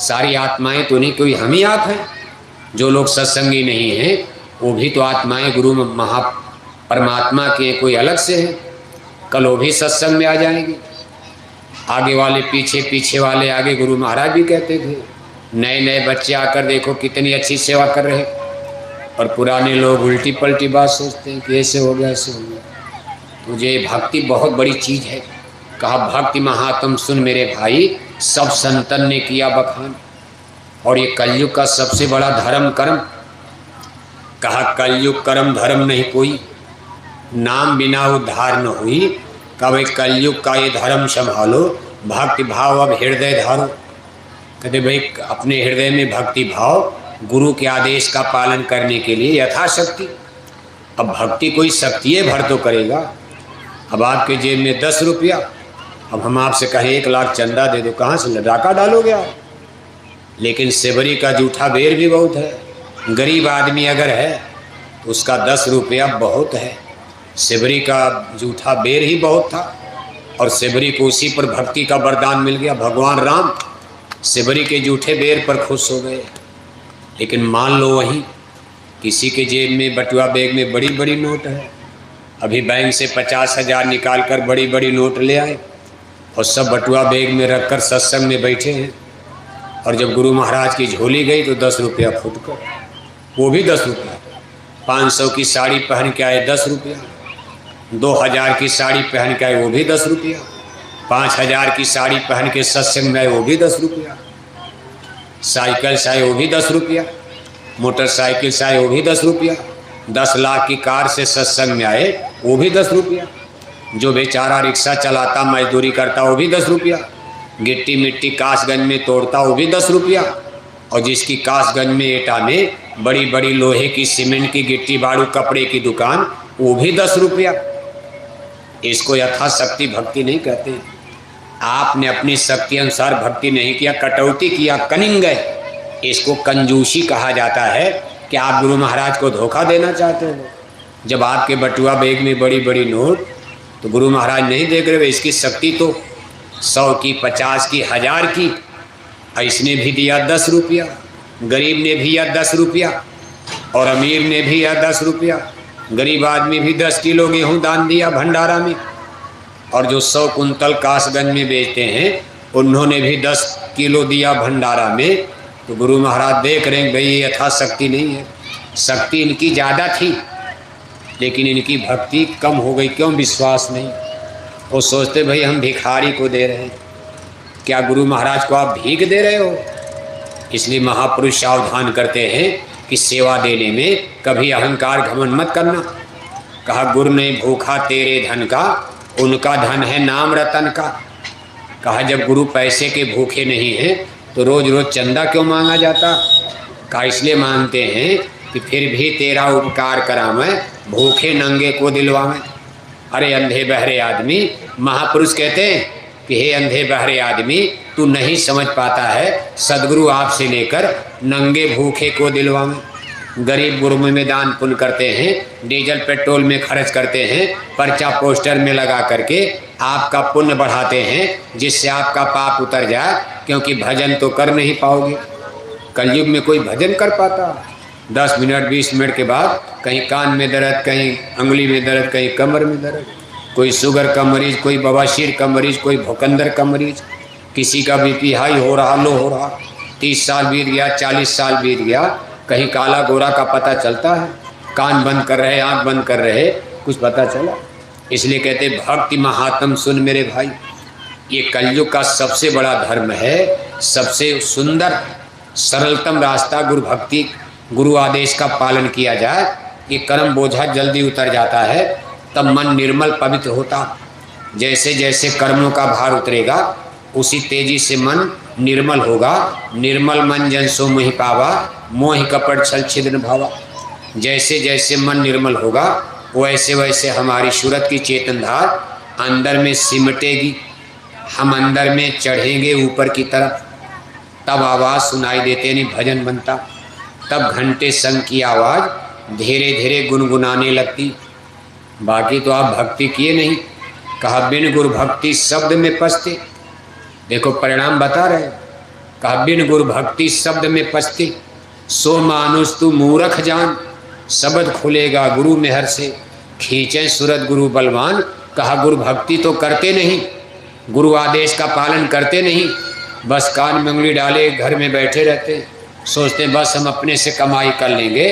सारी आत्माएं तो नहीं, कोई हम ही आप हैं। जो लोग सत्संगी नहीं हैं वो भी तो आत्माएं गुरु महा परमात्मा के कोई अलग से हैं। कल वो भी सत्संग में आ जाएंगे। आगे वाले पीछे, पीछे वाले आगे। गुरु महाराज भी कहते थे, नए नए बच्चे आकर देखो कितनी अच्छी सेवा कर रहे, और पुराने लोग उल्टी पलटी बात सोचते हैं कि ऐसे हो गया, ऐसे हो गया। मुझे भक्ति बहुत बड़ी चीज़ है। कहा भक्ति महात्म सुन मेरे भाई, सब संतन ने किया बखान, और ये कलयुग का सबसे बड़ा धर्म कर्म। कहा कलयुग कर्म धर्म नहीं कोई, नाम बिना उद्धार न हुई। कभी कलयुग का ये धर्म संभालो, भक्ति भाव अब हृदय धारो। कहते भाई अपने हृदय में भक्ति भाव, गुरु के आदेश का पालन करने के लिए यथाशक्ति। अब भक्ति कोई शक्ति भर तो करेगा। अब आपके जेब में 10 रुपया, अब हम आपसे कहें 1 लाख चंदा दे दो, कहाँ से डाका डालोगे आप? लेकिन सेवरी का जूठा बेर भी बहुत है। गरीब आदमी अगर है तो उसका 10 रुपया बहुत है। सेवरी का जूठा बेर ही बहुत था, और सेवरी को उसी पर भक्ति का वरदान मिल गया। भगवान राम सेवरी के जूठे बेर पर खुश हो गए। लेकिन मान लो वहीं किसी के जेब में बटुआ बैग में बड़ी बड़ी नोट है, अभी बैंक से 50,000 निकाल कर बड़ी बड़ी नोट ले आए और सब बटुआ बैग में रखकर सत्संग में बैठे हैं। और जब गुरु महाराज की झोली गई तो 10 रुपया फुट कर, वो भी 10 रुपया। 500 की साड़ी पहन के आए 10 रुपया, 2000 की साड़ी पहन के आए वो भी 10 रुपया, 5000 की साड़ी पहन के सत्संग में आए वो भी 10 रुपया, साइकिल से आए वो भी 10 रुपया, मोटरसाइकिल से आए वो भी 10 रुपया, 10 लाख की कार से सत्संग में आए वो भी 10 रुपया, जो बेचारा रिक्शा चलाता मजदूरी करता वो भी 10 रुपया, गिट्टी मिट्टी कासगंज में तोड़ता वो भी 10 रुपया, और जिसकी कासगंज में एटा में बड़ी बड़ी लोहे की सीमेंट की गिट्टी बाड़ू कपड़े की दुकान वो भी 10 रुपया। इसको यथाशक्ति भक्ति नहीं कहते। आपने अपनी शक्ति अनुसार भक्ति नहीं किया, कटौती किया, कनिंग गए, इसको कंजूसी कहा जाता है कि आप गुरु महाराज को धोखा देना चाहते हो। जब आपके बटुआ बैग में बड़ी बड़ी नोट, तो गुरु महाराज नहीं देख रहे, इसकी शक्ति तो 100 की, 50 की, 1000 की। इसने भी दिया 10 रुपया, गरीब ने भी दिया 10 रुपया, और अमीर ने भी दिया 10 रुपया। गरीब आदमी भी 10 किलो गेहूँ दान दिया भंडारा में, और जो 100 कुंतल कासगंज में बेचते हैं उन्होंने भी 10 किलो दिया भंडारा में। तो गुरु महाराज देख रहे हैं भाई ये यथाशक्ति नहीं है, शक्ति इनकी ज़्यादा थी, लेकिन इनकी भक्ति कम हो गई। क्यों? विश्वास नहीं। वो सोचते भाई हम भिखारी को दे रहे हैं, क्या गुरु महाराज को आप भीख दे रहे हो? इसलिए महापुरुष सावधान करते हैं कि सेवा देने में कभी अहंकार घमंड मत करना। कहा गुरु नहीं भूखा तेरे धन का, उनका धन है नाम रतन का। कहा जब गुरु पैसे के भूखे नहीं हैं तो रोज रोज चंदा क्यों मांगा जाता? कहा इसलिए मांगते हैं कि फिर भी तेरा उपकार करा मैं, भूखे नंगे को दिलवावें। अरे अंधे बहरे आदमी, महापुरुष कहते हैं कि हे अंधे बहरे आदमी, तू नहीं समझ पाता है, सदगुरु आपसे लेकर नंगे भूखे को दिलवावें। गरीब गुरु में दान पुण्य करते हैं, डीजल पेट्रोल में खर्च करते हैं, पर्चा पोस्टर में लगा करके आपका पुण्य बढ़ाते हैं जिससे आपका पाप उतर जाए, क्योंकि भजन तो कर नहीं पाओगे। कलयुग में कोई भजन कर पाता? 10 मिनट 20 मिनट के बाद कहीं कान में दर्द, कहीं अंगुली में दर्द, कहीं कमर में दर्द, कोई शुगर का मरीज, कोई बवासीर का मरीज, कोई भूखंदर का मरीज, किसी का बीपी हाई हो रहा, लो हो रहा। 30 साल बीत गया, 40 साल बीत गया, कहीं काला गोरा का पता चलता है? कान बंद कर रहे, आंख बंद कर रहे, कुछ पता चला? इसलिए कहते भक्ति महात्म सुन मेरे भाई, ये कलयुग का सबसे बड़ा धर्म है, सबसे सुंदर सरलतम रास्ता गुरु भक्ति, गुरु आदेश का पालन किया जाए, ये कर्म बोझा जल्दी उतर जाता है, तब मन निर्मल पवित्र होता। जैसे जैसे कर्मों का भार उतरेगा उसी तेजी से मन निर्मल होगा। निर्मल मन जन सो मोहि पावा, मोहि कपट छल छिद्र भावा। जैसे जैसे मन निर्मल होगा वैसे वैसे हमारी सूरत की चेतन धार अंदर में सिमटेगी, हम अंदर में चढ़ेंगे ऊपर की तरफ, तब आवाज़ सुनाई देते नहीं भजन बनता, तब घंटे संग की आवाज़ धीरे धीरे गुनगुनाने लगती। बाकी तो आप भक्ति किए नहीं। कहा बिन गुरु भक्ति शब्द में पछते, देखो परिणाम बता रहे। कहा बिन गुरु भक्ति शब्द में पछते, सो मानुष तू मूर्ख जान, शब्द खुलेगा गुरु मेहर से, खींचे सूरत गुरु बलवान। कहा गुरु भक्ति तो करते नहीं, गुरु आदेश का पालन करते नहीं, बस कान में उंगली डाले घर में बैठे रहते, सोचते बस हम अपने से कमाई कर लेंगे।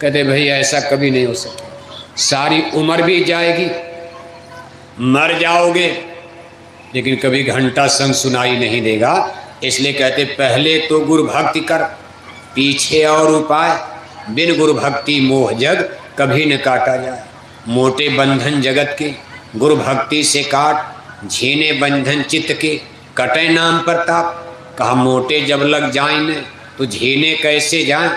कहते भाई ऐसा कभी नहीं हो सकता, सारी उम्र भी जाएगी, मर जाओगे, लेकिन कभी घंटा संग सुनाई नहीं देगा। इसलिए कहते पहले तो गुरु भक्ति कर, पीछे और उपाय। बिन गुरु भक्ति मोह जग कभी न काटा जाए, मोटे बंधन जगत के गुरु भक्ति से काट, झीने बंधन चित्त के कटे नाम प्रताप। कहा मोटे जब लग जाए न तो झीने कैसे जाए।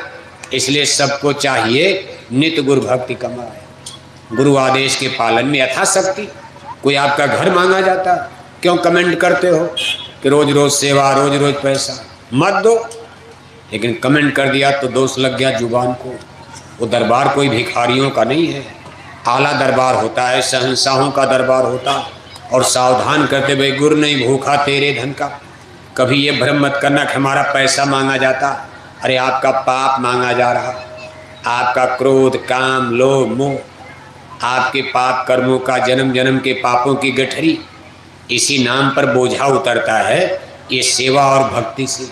इसलिए सबको चाहिए नित्य गुरु भक्ति कमाए, गुरु आदेश के पालन में यथाशक्ति। कोई आपका घर मांगा जाता, क्यों कमेंट करते हो कि रोज रोज सेवा, रोज रोज पैसा? मत दो, लेकिन कमेंट कर दिया तो दोष लग गया जुबान को। वो दरबार कोई भिखारियों का नहीं है, आला दरबार होता है, शहंशाहों का दरबार होता। और सावधान करते भाई गुरु नहीं भूखा तेरे धन का। कभी ये भ्रम मत करना कि हमारा पैसा मांगा जाता। अरे आपका पाप मांगा जा रहा, आपका क्रोध, काम, लोभ, मोह, आपके पाप कर्मों का जन्म जन्म के पापों की गठरी, इसी नाम पर बोझा उतरता है ये सेवा और भक्ति से।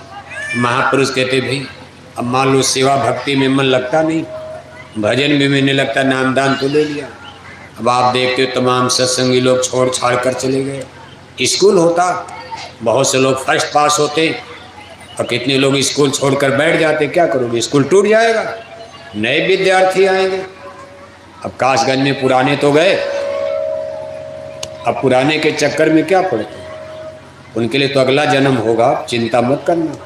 महापुरुष कहते भाई अब मान लो सेवा भक्ति में मन लगता नहीं, भजन में नहीं लगता, नामदान तो ले लिया, अब आप देखते हो तमाम सत्संगी लोग छोड़ छाड़ कर चले गए। स्कूल होता, बहुत से लोग फर्स्ट पास होते और कितने लोग स्कूल छोड़कर बैठ जाते। क्या करोगे? स्कूल टूट जाएगा, नए विद्यार्थी आएंगे। अब कासगंज में पुराने तो गए, अब पुराने के चक्कर में क्या पड़ते, उनके लिए तो अगला जन्म होगा, चिंता मत करना।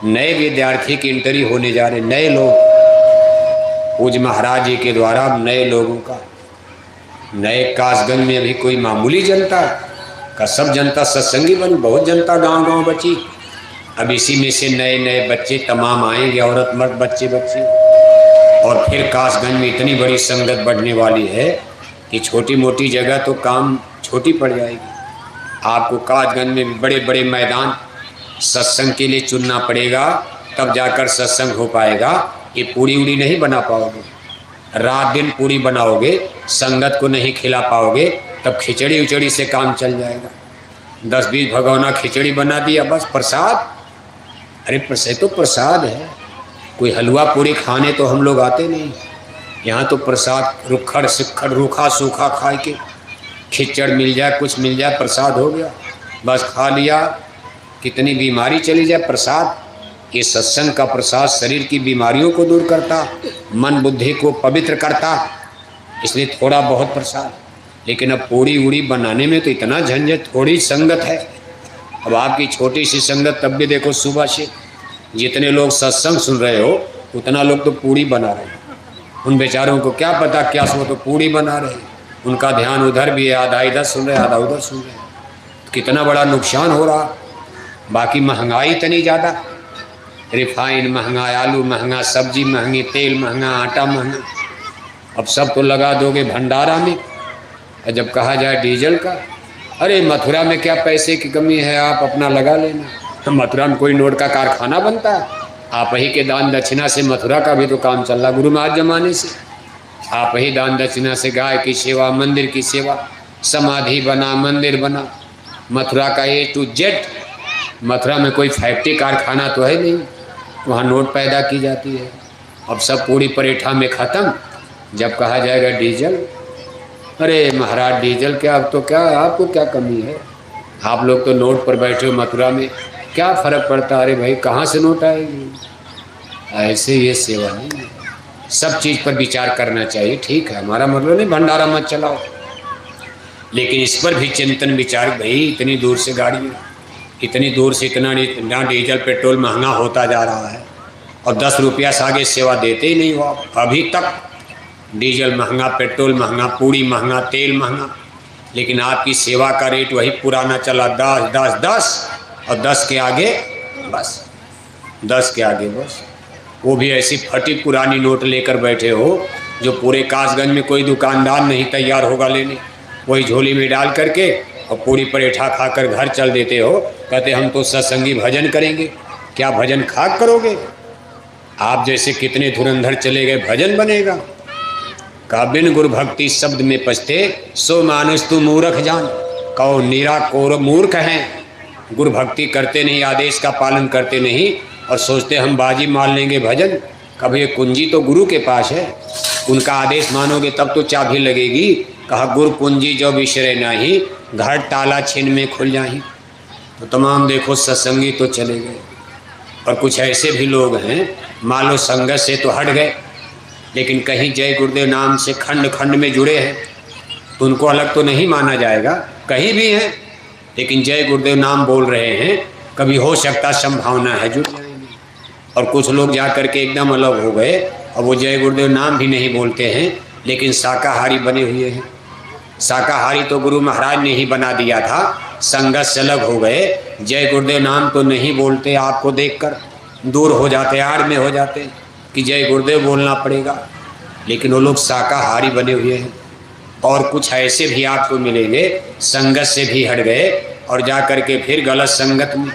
नए विद्यार्थी की एंट्री होने जा रहे, नए लोग पूज्य महाराज जी के द्वारा नए लोगों का। नए कासगंज में अभी कोई मामूली जनता का, सब जनता सत्संगी बनी, बहुत जनता गांव गांव बची। अब इसी में से नए नए बच्चे तमाम आएंगे, औरत मर्द बच्चे बच्चे, और फिर कासगंज में इतनी बड़ी संगत बढ़ने वाली है कि छोटी मोटी जगह तो काम छोटी पड़ जाएगी। आपको कासगंज में बड़े बड़े मैदान सत्संग के लिए चुनना पड़ेगा, तब जाकर सत्संग हो पाएगा। ये पूरी उड़ी नहीं बना पाओगे, रात दिन पूरी बनाओगे, संगत को नहीं खिला पाओगे, तब खिचड़ी उचड़ी से काम चल जाएगा। 10-20 भगोना खिचड़ी बना दिया, बस प्रसाद। अरे प्रसाद तो प्रसाद है, कोई हलवा पूरी खाने तो हम लोग आते नहीं। यहाँ तो प्रसाद रुखड़ सिक्खड़ रूखा सूखा खा के, खिचड़ मिल जाए कुछ मिल जाए प्रसाद हो गया, बस खा लिया, कितनी बीमारी चली जाए प्रसाद। ये सत्संग का प्रसाद शरीर की बीमारियों को दूर करता, मन बुद्धि को पवित्र करता, इसलिए थोड़ा बहुत प्रसाद। लेकिन अब पूड़ी उड़ी बनाने में तो इतना झंझट, थोड़ी संगत है। अब आपकी छोटी सी संगत, तब भी देखो सुबह से जितने लोग सत्संग सुन रहे हो उतना लोग तो पूड़ी बना रहे हैं। उन बेचारों को क्या पता क्या सो, तो पूड़ी बना रहे हैं, उनका ध्यान उधर भी है, आधा इधर सुन रहे आधा उधर सुन रहे। तो कितना बड़ा नुकसान हो रहा। बाकी महंगाई इतनी ज़्यादा, रिफाइन महंगा, आलू महंगा, सब्जी महंगी, तेल महंगा, आटा महंगा। अब सब तो लगा दोगे भंडारा में। और जब कहा जाए डीजल का, अरे मथुरा में क्या पैसे की कमी है, आप अपना लगा लेना। मथुरा में कोई नोट का कारखाना बनता है? आप ही के दान दक्षिणा से मथुरा का भी तो काम चल रहा गुरु महाराज जमाने से। आप ही दान दक्षिणा से गाय की सेवा, मंदिर की सेवा, समाधि बना, मंदिर बना, मथुरा का A to Z। मथुरा में कोई फैक्ट्री कारखाना तो है नहीं, वहाँ नोट पैदा की जाती है। अब सब पूरी परेठा में ख़त्म। जब कहा जाएगा डीजल, अरे महाराज डीजल क्या, अब तो क्या आपको क्या कमी है, आप लोग तो नोट पर बैठे हो मथुरा में, क्या फ़र्क पड़ता। अरे भाई कहाँ से नोट आएगी। ऐसे ये सेवा नहीं है। सब चीज़ पर विचार करना चाहिए, ठीक है, हमारा मतलब नहीं भंडारा मत चलाओ, लेकिन इस पर भी चिंतन विचार। भाई इतनी दूर से गाड़ी, इतनी दूर से इतना डीजल पेट्रोल महंगा होता जा रहा है और 10 रुपया से आगे सेवा देते ही नहीं हो आप। अभी तक डीजल महंगा, पेट्रोल महंगा, पूड़ी महंगा, तेल महंगा, लेकिन आपकी सेवा का रेट वही पुराना चला 10 10 10 और 10 के आगे बस, 10 के आगे बस। वो भी ऐसी फटी पुरानी नोट लेकर बैठे हो जो पूरे कासगंज में कोई दुकानदार नहीं तैयार होगा लेने। वही झोली में डाल करके और पूरी परेठा खाकर घर चल देते हो। कहते हम तो सत्संगी भजन करेंगे। क्या भजन खाक करोगे? आप जैसे कितने धुरंधर चले गए, भजन बनेगा? का बिन गुरु भक्ति शब्द में पछते, सो मानुष तू मूर्ख जान। कहो नीरा कोर मूर्ख हैं, गुरु भक्ति करते नहीं, आदेश का पालन करते नहीं और सोचते हम बाजी मार लेंगे भजन। कभी ये कुंजी तो गुरु के पास है, उनका आदेश मानोगे तब तो चाबी लगेगी। कहा गुरु कुंजी जो बिसरे नहीं, घर ताला छिन में खुल जाही। तो तमाम देखो सत्संगी तो चले गए। और कुछ ऐसे भी लोग हैं, मान लो संगत से तो हट गए, लेकिन कहीं जय गुरुदेव नाम से खंड खंड में जुड़े हैं, तो उनको अलग तो नहीं माना जाएगा। कहीं भी हैं लेकिन जय गुरुदेव नाम बोल रहे हैं, कभी हो सकता संभावना है जुड़ जाएंगे। और कुछ लोग जा करके एकदम अलग हो गए और वो जय गुरुदेव नाम भी नहीं बोलते हैं, लेकिन शाकाहारी बने हुए हैं। शाकाहारी तो गुरु महाराज ने ही बना दिया था, संगत से अलग हो गए, जय गुरुदेव नाम तो नहीं बोलते, आपको देखकर दूर हो जाते, आड़ में हो जाते कि जय गुरुदेव बोलना पड़ेगा, लेकिन वो लोग शाकाहारी बने हुए हैं। और कुछ ऐसे भी आपको मिलेंगे संगत से भी हट गए और जा कर के फिर गलत संगत में,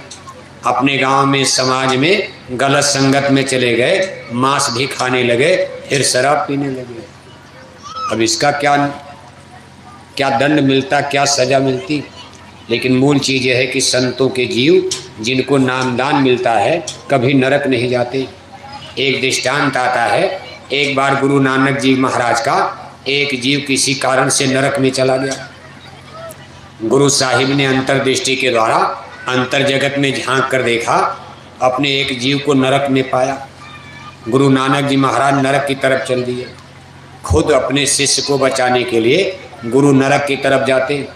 अपने गांव में समाज में गलत संगत में चले गए, मांस भी खाने लगे, फिर शराब पीने लगे। अब इसका क्या दंड मिलता, क्या सज़ा मिलती? लेकिन मूल चीज़ यह है कि संतों के जीव जिनको नामदान मिलता है कभी नरक नहीं जाते। एक दृष्टांत आता है, एक बार गुरु नानक जी महाराज का एक जीव किसी कारण से नरक में चला गया। गुरु साहिब ने अंतर्दृष्टि के द्वारा अंतर जगत में झांक कर देखा, अपने एक जीव को नरक में पाया। गुरु नानक जी महाराज नरक की तरफ चल दिए। खुद अपने शिष्य को बचाने के लिए गुरु नरक की तरफ जाते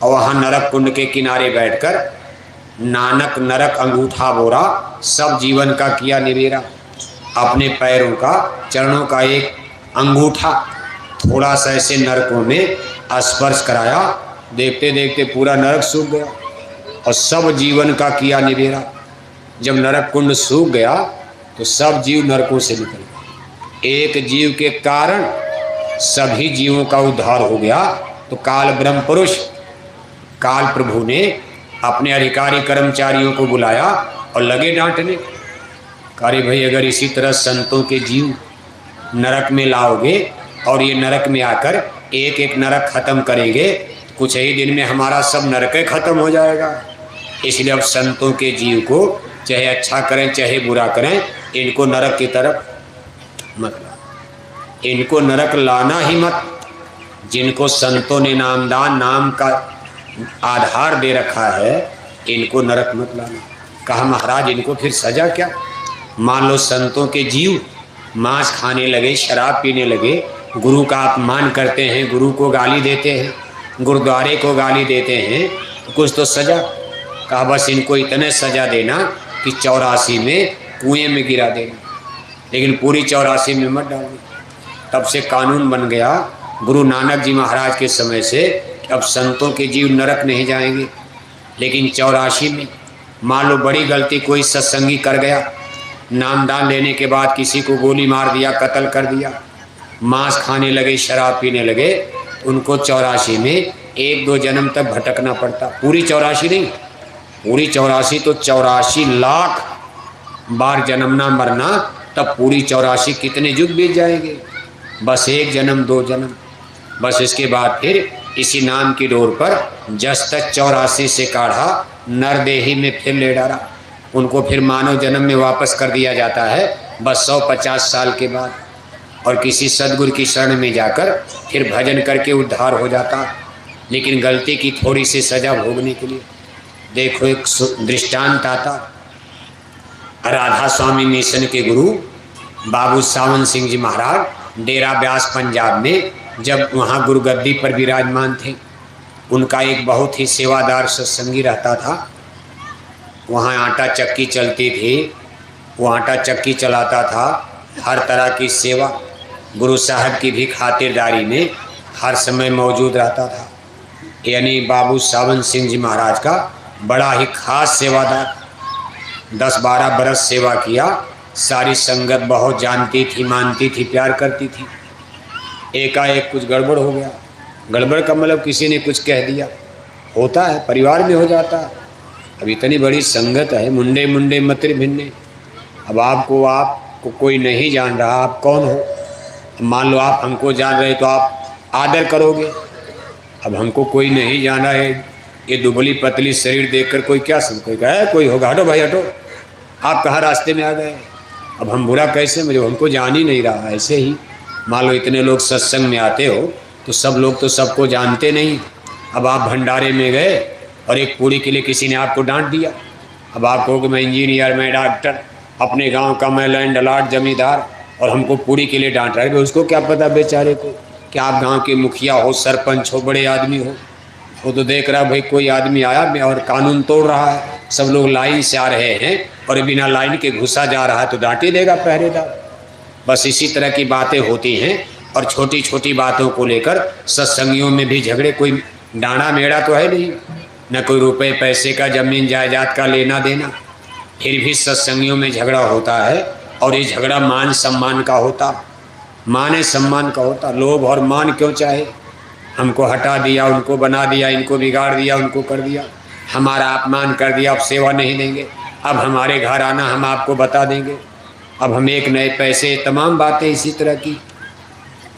और वहाँ नरक कुंड के किनारे बैठकर नानक नरक अंगूठा बोरा सब जीवन का किया निबेरा। अपने पैरों का, चरणों का एक अंगूठा थोड़ा सा ऐसे नरकों में स्पर्श कराया, देखते देखते पूरा नरक सूख गया और सब जीवन का किया निबेरा। जब नरक कुंड सूख गया तो सब जीव नरकों से निकल गए। एक जीव के कारण सभी जीवों का उद्धार हो गया। तो काल ब्रह्म पुरुष काल प्रभु ने अपने अधिकारी कर्मचारियों को बुलाया और लगे डांटने। अरे भाई अगर इसी तरह संतों के जीव नरक में लाओगे और ये नरक में आकर एक एक नरक खत्म करेंगे, कुछ ही दिन में हमारा सब नरक खत्म हो जाएगा। इसलिए अब संतों के जीव को चाहे अच्छा करें चाहे बुरा करें, इनको नरक की तरफ मत लाओ। इनको नरक लाना ही मत। जिनको संतों ने नामदान नाम का आधार दे रखा है, इनको नरक मत लाना। कहा महाराज इनको फिर सजा क्या? मान लो संतों के जीव मांस खाने लगे, शराब पीने लगे, गुरु का अपमान करते हैं, गुरु को गाली देते हैं, गुरुद्वारे को गाली देते हैं, तो कुछ तो सजा। कहा बस इनको इतने सजा देना कि 84 में कुएं में गिरा देना, लेकिन पूरी 84 में मत डालना। तब से कानून बन गया गुरु नानक जी महाराज के समय से, अब संतों के जीव नरक नहीं जाएंगे। लेकिन 84 में मान लो बड़ी गलती कोई सत्संगी कर गया, नामदान लेने के बाद किसी को गोली मार दिया, कत्ल कर दिया, मांस खाने लगे, शराब पीने लगे, उनको 84 में 1-2 जन्म तक भटकना पड़ता। पूरी 84 नहीं, पूरी 84 तो 84 लाख बार जन्मना मरना, तब पूरी 84 कितने युग बीत जाएंगे? बस 1 जन्म 2 जन्म, बस इसके बाद फिर इसी नाम की डोर पर जस तक 84 से काढ़ा नरदेही में फिर ले डाला। उनको फिर मानव जन्म में वापस कर दिया जाता है बस 150 साल के बाद, और किसी सदगुरु की शरण में जाकर फिर भजन करके उद्धार हो जाता। लेकिन गलती की थोड़ी सी सजा भोगने के लिए देखो एक दृष्टांत आता। राधा स्वामी मिशन के गुरु बाबू सावन सिंह जी महाराज डेरा ब्यास पंजाब में जब वहाँ गुरुगद्दी पर विराजमान थे, उनका एक बहुत ही सेवादार सत्संगी रहता था। वहाँ आटा चक्की चलती थी, वो आटा चक्की चलाता था, हर तरह की सेवा गुरु साहब की भी खातिरदारी में हर समय मौजूद रहता था। यानी बाबू सावन सिंह जी महाराज का बड़ा ही खास सेवादार, 10-12 बरस सेवा किया। सारी संगत बहुत जानती थी, मानती थी, प्यार करती थी। एकाएक कुछ गड़बड़ हो गया। गड़बड़ का मतलब किसी ने कुछ कह दिया, होता है, परिवार में हो जाता है। अब इतनी बड़ी संगत है, मुंडे मुंडे मतिर भिन्ने। अब आपको कोई नहीं जान रहा, आप कौन हो? मान लो आप हमको जान रहे तो आप आदर करोगे। अब हमको कोई नहीं जाना है, ये दुबली पतली शरीर देखकर कोई क्या समझेगा? है कोई होगा, हटो भाई हटो, आप कहाँ रास्ते में आ गए? अब हम बुरा कैसे मुझे, हमको जान ही नहीं रहा। ऐसे ही मान लो इतने लोग सत्संग में आते हो तो सब लोग तो सबको जानते नहीं। अब आप भंडारे में गए और एक पूड़ी के लिए किसी ने आपको डांट दिया। अब आप कहोगे मैं इंजीनियर, मैं डॉक्टर, अपने गांव का मैं लैंड लॉर्ड जमींदार, और हमको पूड़ी के लिए डांट रहा है। उसको क्या पता बेचारे को कि आप गांव के मुखिया हो, सरपंच हो, बड़े आदमी हो। वो तो देख रहा भाई कोई आदमी आया और कानून तोड़ रहा है, सब लोग लाइन से आ रहे हैं और बिना लाइन के घुसा जा रहा है तो डांट ही देगा पहरेदार। बस इसी तरह की बातें होती हैं, और छोटी छोटी बातों को लेकर सत्संगियों में भी झगड़े। कोई डांडा मेड़ा तो है नहीं, न कोई रुपए पैसे का, जमीन जायदाद का लेना देना, फिर भी सत्संगियों में झगड़ा होता है। और ये झगड़ा मान सम्मान का होता, मान सम्मान का होता। लोभ और मान क्यों चाहे? हमको हटा दिया, उनको बना दिया, इनको बिगाड़ दिया, उनको कर दिया, हमारा अपमान कर दिया, अब सेवा नहीं देंगे, अब हमारे घर आना हम आपको बता देंगे, अब हम एक नए पैसे, तमाम बातें इसी तरह की।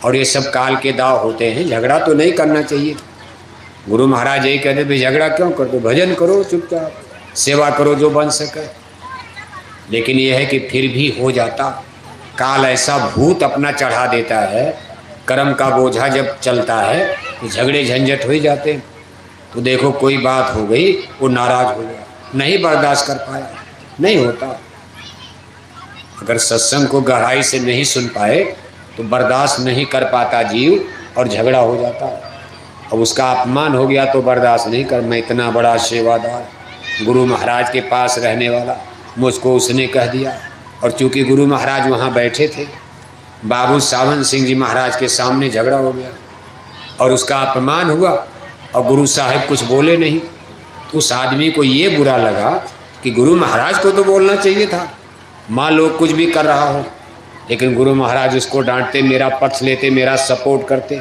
और ये सब काल के दाव होते हैं। झगड़ा तो नहीं करना चाहिए। गुरु महाराज यही कहते भाई झगड़ा क्यों कर दो, भजन करो, चुपचाप सेवा करो जो बन सके। लेकिन यह है कि फिर भी हो जाता। काल ऐसा भूत अपना चढ़ा देता है, कर्म का बोझा जब चलता है तो झगड़े झंझट हो ही जाते। तो देखो कोई बात हो गई, वो नाराज हो गया, नहीं बर्दाश्त कर पाया, नहीं होता। अगर सत्संग को गहराई से नहीं सुन पाए तो बर्दाश्त नहीं कर पाता जीव, और झगड़ा हो जाता है। अब उसका अपमान हो गया तो बर्दाश्त नहीं कर। मैं इतना बड़ा सेवादार, गुरु महाराज के पास रहने वाला, मुझको उसने कह दिया। और चूँकि गुरु महाराज वहाँ बैठे थे, बाबू सावन सिंह जी महाराज के सामने झगड़ा हो गया और उसका अपमान हुआ, और गुरु साहब कुछ बोले नहीं। तो उस आदमी को ये बुरा लगा कि गुरु महाराज को तो बोलना चाहिए था। मान लो कुछ भी कर रहा हो, लेकिन गुरु महाराज उसको डांटते, मेरा पक्ष लेते, मेरा सपोर्ट करते।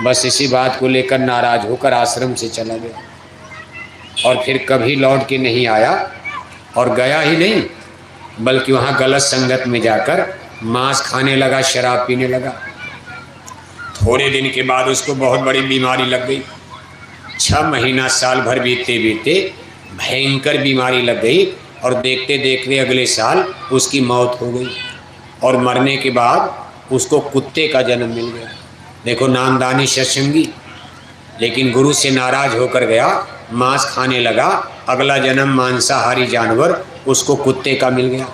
बस इसी बात को लेकर नाराज होकर आश्रम से चला गया, और फिर कभी लौट के नहीं आया। और गया ही नहीं, बल्कि वहाँ गलत संगत में जाकर मांस खाने लगा, शराब पीने लगा। थोड़े दिन के बाद उसको बहुत बड़ी बीमारी लग गई। 6 महीना साल भर बीतते बीतते भयंकर बीमारी लग गई, और देखते देखते अगले साल उसकी मौत हो गई। और मरने के बाद उसको कुत्ते का जन्म मिल गया। देखो नामदानी सत्संगी, लेकिन गुरु से नाराज होकर गया, मांस खाने लगा, अगला जन्म मांसाहारी जानवर, उसको कुत्ते का मिल गया।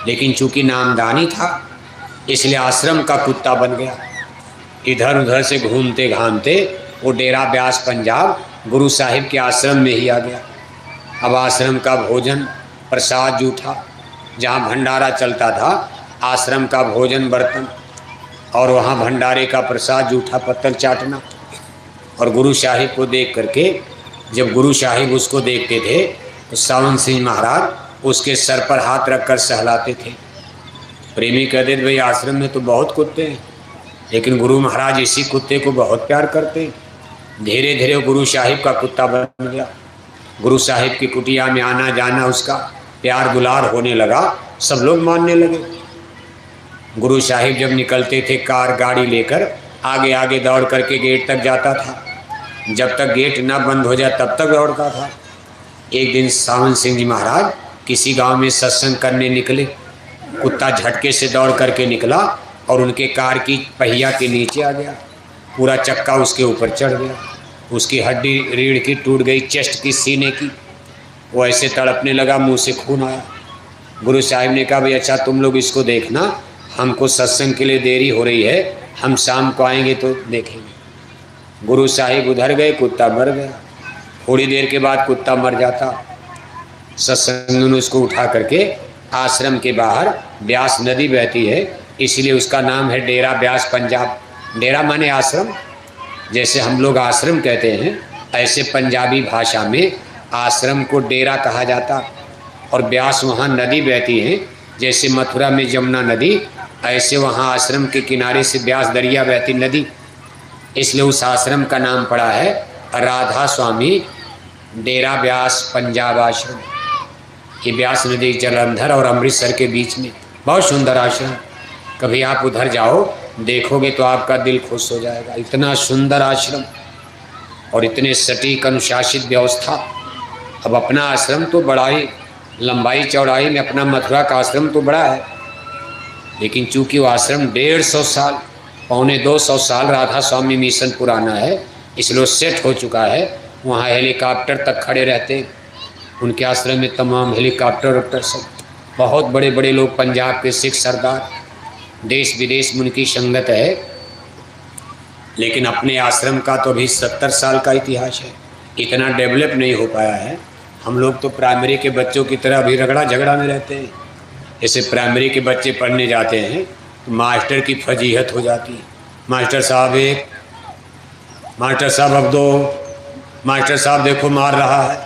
लेकिन चूंकि नामदानी था इसलिए आश्रम का कुत्ता बन गया। इधर उधर से घूमते घामते वो डेरा ब्यास पंजाब गुरु साहिब के आश्रम में ही आ गया। अब आश्रम का भोजन प्रसाद जूठा, जहाँ भंडारा चलता था आश्रम का भोजन बर्तन, और वहाँ भंडारे का प्रसाद जूठा पत्तल चाटना। और गुरु साहिब को देख करके, जब गुरु साहिब उसको देखते थे तो सावन सिंह महाराज उसके सर पर हाथ रखकर सहलाते थे। प्रेमी कहते थे भाई आश्रम में तो बहुत कुत्ते हैं, लेकिन गुरु महाराज इसी कुत्ते को बहुत प्यार करते हैं। धीरे धीरे गुरु साहिब का कुत्ता बन गया। गुरु साहिब की कुटिया में आना जाना उसका प्यार दुलार होने लगा, सब लोग मानने लगे। गुरु साहिब जब निकलते थे कार गाड़ी लेकर, आगे आगे दौड़ करके गेट तक जाता था, जब तक गेट न बंद हो जाए तब तक दौड़ता था। एक दिन सावन सिंह जी महाराज किसी गांव में सत्संग करने निकले, कुत्ता झटके से दौड़ करके निकला और उनके कार की पहिया के नीचे आ गया, पूरा चक्का उसके ऊपर चढ़ गया, उसकी हड्डी रीढ़ की टूट गई, चेस्ट की, सीने की। वो ऐसे तड़पने लगा, मुंह से खून आया। गुरु साहिब ने कहा भाई अच्छा तुम लोग इसको देखना, हमको सत्संग के लिए देरी हो रही है, हम शाम को आएंगे तो देखेंगे। गुरु साहिब उधर गए, कुत्ता मर गया। थोड़ी देर के बाद कुत्ता मर जाता। सत्संग ने उसको उठा करके आश्रम के बाहर ब्यास नदी बहती है, इसलिए उसका नाम है डेरा ब्यास पंजाब। डेरा माने आश्रम, जैसे हम लोग आश्रम कहते हैं ऐसे पंजाबी भाषा में आश्रम को डेरा कहा जाता। और ब्यास वहाँ नदी बहती है, जैसे मथुरा में जमुना नदी, ऐसे वहाँ आश्रम के किनारे से ब्यास दरिया बहती नदी, इसलिए उस आश्रम का नाम पड़ा है राधा स्वामी डेरा ब्यास पंजाब आश्रम। ये ब्यास नदी जलंधर और अमृतसर के बीच में, बहुत सुंदर आश्रम। कभी आप उधर जाओ, देखोगे तो आपका दिल खुश हो जाएगा। इतना सुंदर आश्रम और इतने सटीक अनुशासित व्यवस्था। अब अपना आश्रम तो बड़ा ही लंबाई चौड़ाई में, अपना मथुरा का आश्रम तो बड़ा है, लेकिन चूंकि वो आश्रम 150 साल, पौने 200 साल राधा स्वामी मिशन पुराना है, इसलिए सेट हो चुका है। वहाँ हेलीकॉप्टर तक खड़े रहते हैं, उनके आश्रम में तमाम हेलीकॉप्टर वॉप्टर सब, बहुत बड़े बड़े लोग, पंजाब के सिख सरदार, देश विदेश में उनकी संगत है। लेकिन अपने आश्रम का तो अभी 70 साल का इतिहास है, इतना डेवलप नहीं हो पाया है। हम लोग तो प्राइमरी के बच्चों की तरह अभी रगड़ा झगड़ा में रहते हैं। जैसे प्राइमरी के बच्चे पढ़ने जाते हैं तो मास्टर की फजीहत हो जाती है, मास्टर साहब एक, मास्टर साहब अब दो, मास्टर साहब देखो मार रहा है,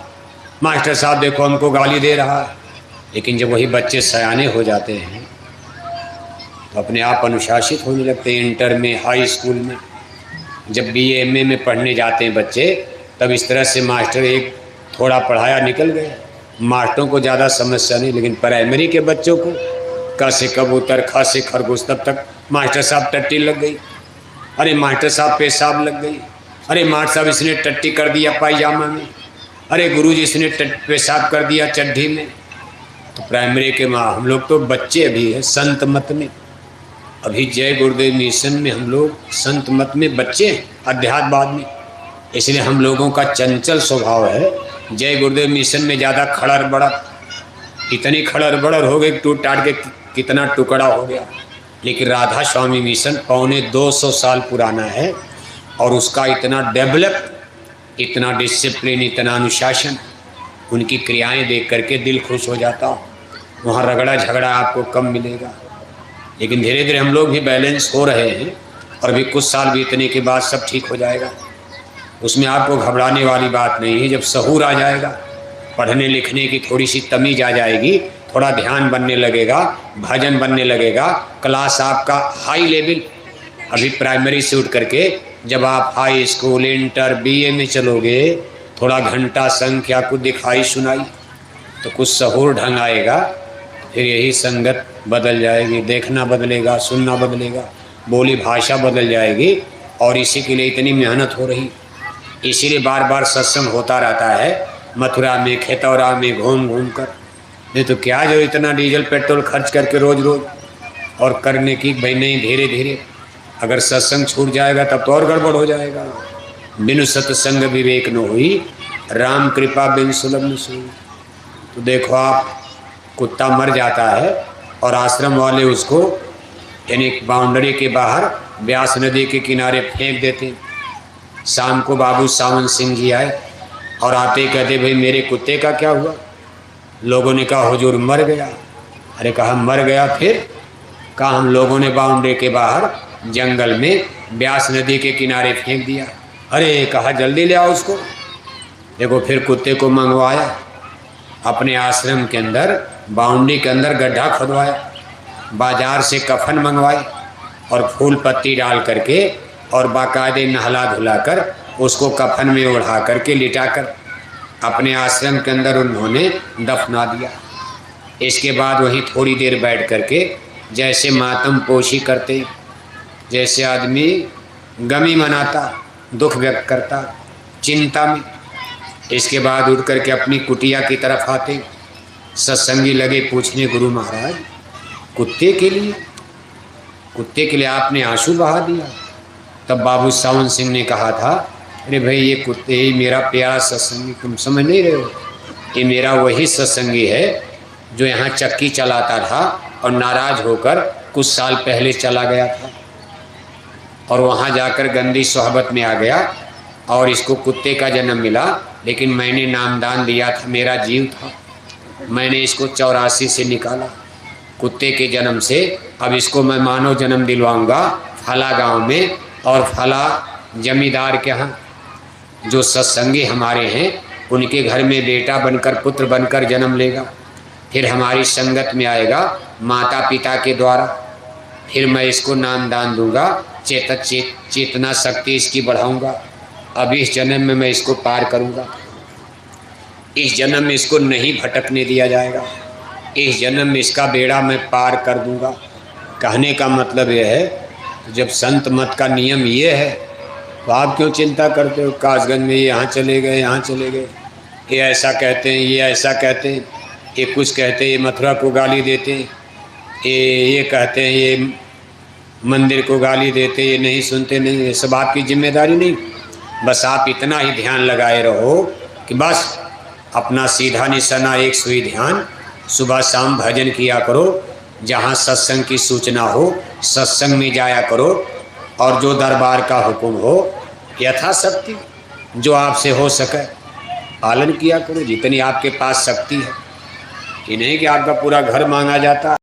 मास्टर साहब देखो हमको गाली दे रहा है। लेकिन जब वही बच्चे सयाने हो जाते हैं तो अपने आप अनुशासित होने लगते हैं। इंटर में, हाई स्कूल में, जब BA MA में पढ़ने जाते हैं बच्चे, तब इस तरह से मास्टर एक थोड़ा पढ़ाया निकल गए, मास्टरों को ज़्यादा समस्या नहीं। लेकिन प्राइमरी के बच्चों को क से कबूतर, ख से खरगोश, तब तक मास्टर साहब टट्टी लग गई, अरे मास्टर साहब पेशाब लग गई, अरे मास्टर साहब इसने टट्टी कर दिया पायजामा में, अरे गुरुजी इसने पेशाब कर दिया चड्ढी में। तो प्राइमरी के हम लोग तो बच्चे अभी है संत मत में, अभी जय गुरुदेव मिशन में हम लोग संत मत में बच्चे हैं, अध्यात्मवाद में। इसलिए हम लोगों का चंचल स्वभाव है। जय गुरुदेव मिशन में ज़्यादा खड़र बड़र, इतनी खड़र बड़र हो गई, टूट टाट के कितना टुकड़ा हो गया। लेकिन राधा स्वामी मिशन पौने 200 साल पुराना है और उसका इतना डेवलप, इतना डिसिप्लिन, इतना अनुशासन, उनकी क्रियाएं देख करके दिल खुश हो जाता हो। वहाँ रगड़ा झगड़ा आपको कम मिलेगा। लेकिन धीरे धीरे हम लोग भी बैलेंस हो रहे हैं और भी कुछ साल बीतने के बाद सब ठीक हो जाएगा। उसमें आपको घबराने वाली बात नहीं है। जब सहूर आ जाएगा, पढ़ने लिखने की थोड़ी सी तमीज आ जाएगी, थोड़ा ध्यान बनने लगेगा, भजन बनने लगेगा, क्लास आपका हाई लेवल, अभी प्राइमरी से उठ करके जब आप हाई स्कूल, इंटर, BA में चलोगे, थोड़ा घंटा संख्या को दिखाई सुनाई तो कुछ सहूर ढंग आएगा, फिर यही संगत बदल जाएगी, देखना बदलेगा, सुनना बदलेगा, बोली भाषा बदल जाएगी। और इसी के लिए इतनी मेहनत हो रही, इसीलिए बार बार सत्संग होता रहता है मथुरा में, खेतौरा में घूम घूम कर। नहीं तो क्या जो इतना डीजल पेट्रोल खर्च करके रोज रोज और करने की भाई नहीं, धीरे धीरे। अगर सत्संग छूट जाएगा तब तो और गड़बड़ हो जाएगा। बिनु सत्संग विवेक न हुई, राम कृपा बिन सुलभ न सोई। तो देखो आप, कुत्ता मर जाता है और आश्रम वाले उसको यानी बाउंड्री के बाहर ब्यास नदी के किनारे फेंक देते। शाम को बाबू सावन सिंह जी आए और आते ही कहते भाई मेरे कुत्ते का क्या हुआ? लोगों ने कहा हुजूर मर गया। अरे कहा मर गया फिर? कहा हम लोगों ने बाउंड्री के बाहर जंगल में ब्यास नदी के किनारे फेंक दिया। अरे कहा जल्दी ले आओ उसको। देखो फिर कुत्ते को मंगवाया, अपने आश्रम के अंदर बाउंड्री के अंदर गड्ढा खुदवाया, बाजार से कफन मंगवाए और फूल पत्ती डाल करके और बाकायदे नहला धुला कर उसको कफन में ओढ़ा करके लिटा कर अपने आश्रम के अंदर उन्होंने दफना दिया। इसके बाद वहीं थोड़ी देर बैठ करके जैसे मातम पोशी करते, जैसे आदमी गमी मनाता, दुख व्यक्त करता, चिंता में। इसके बाद उठ करके अपनी कुटिया की तरफ आते। सत्संगी लगे पूछने, गुरु महाराज कुत्ते के लिए आपने आंसू बहा दिया? तब बाबू सावन सिंह ने कहा था, अरे भाई ये कुत्ते ही मेरा प्यारा सत्संगी, तुम समझ नहीं रहे हो? ये मेरा वही सत्संगी है जो यहाँ चक्की चलाता था और नाराज होकर कुछ साल पहले चला गया था और वहाँ जाकर गंदी सोहबत में आ गया और इसको कुत्ते का जन्म मिला। लेकिन मैंने नामदान दिया था, मेरा जीव था, मैंने इसको 84 से निकाला कुत्ते के जन्म से। अब इसको मैं मानव जन्म दिलवाऊंगा फला गांव में और फला जमींदार के यहाँ। जो सत्संगी हमारे हैं उनके घर में बेटा बनकर, पुत्र बनकर जन्म लेगा, फिर हमारी संगत में आएगा माता पिता के द्वारा। फिर मैं इसको नामदान दूंगा, चेतना शक्ति इसकी बढ़ाऊंगा। अब इस जन्म में मैं इसको पार करूंगा, इस जन्म में इसको नहीं भटकने दिया जाएगा, इस जन्म में इसका बेड़ा मैं पार कर दूंगा। कहने का मतलब यह है, जब संत मत का नियम ये है तो आप क्यों चिंता करते हो? कासगंज में यहाँ चले गए, यहाँ चले गए, ये ऐसा कहते हैं, ये ऐसा कहते हैं, ये कुछ कहते हैं, ये मथुरा को गाली देते हैं, ये कहते हैं, ये मंदिर को गाली देते, ये नहीं सुनते। नहीं, ये सब आपकी जिम्मेदारी नहीं। बस आप इतना ही ध्यान लगाए रहो कि बस अपना सीधा निशाना, एक सुई ध्यान, सुबह शाम भजन किया करो, जहाँ सत्संग की सूचना हो सत्संग में जाया करो और जो दरबार का हुक्म हो यथाशक्ति जो आपसे हो सके पालन किया करो, जितनी आपके पास शक्ति है। ये नहीं कि आपका पूरा घर मांगा जाता।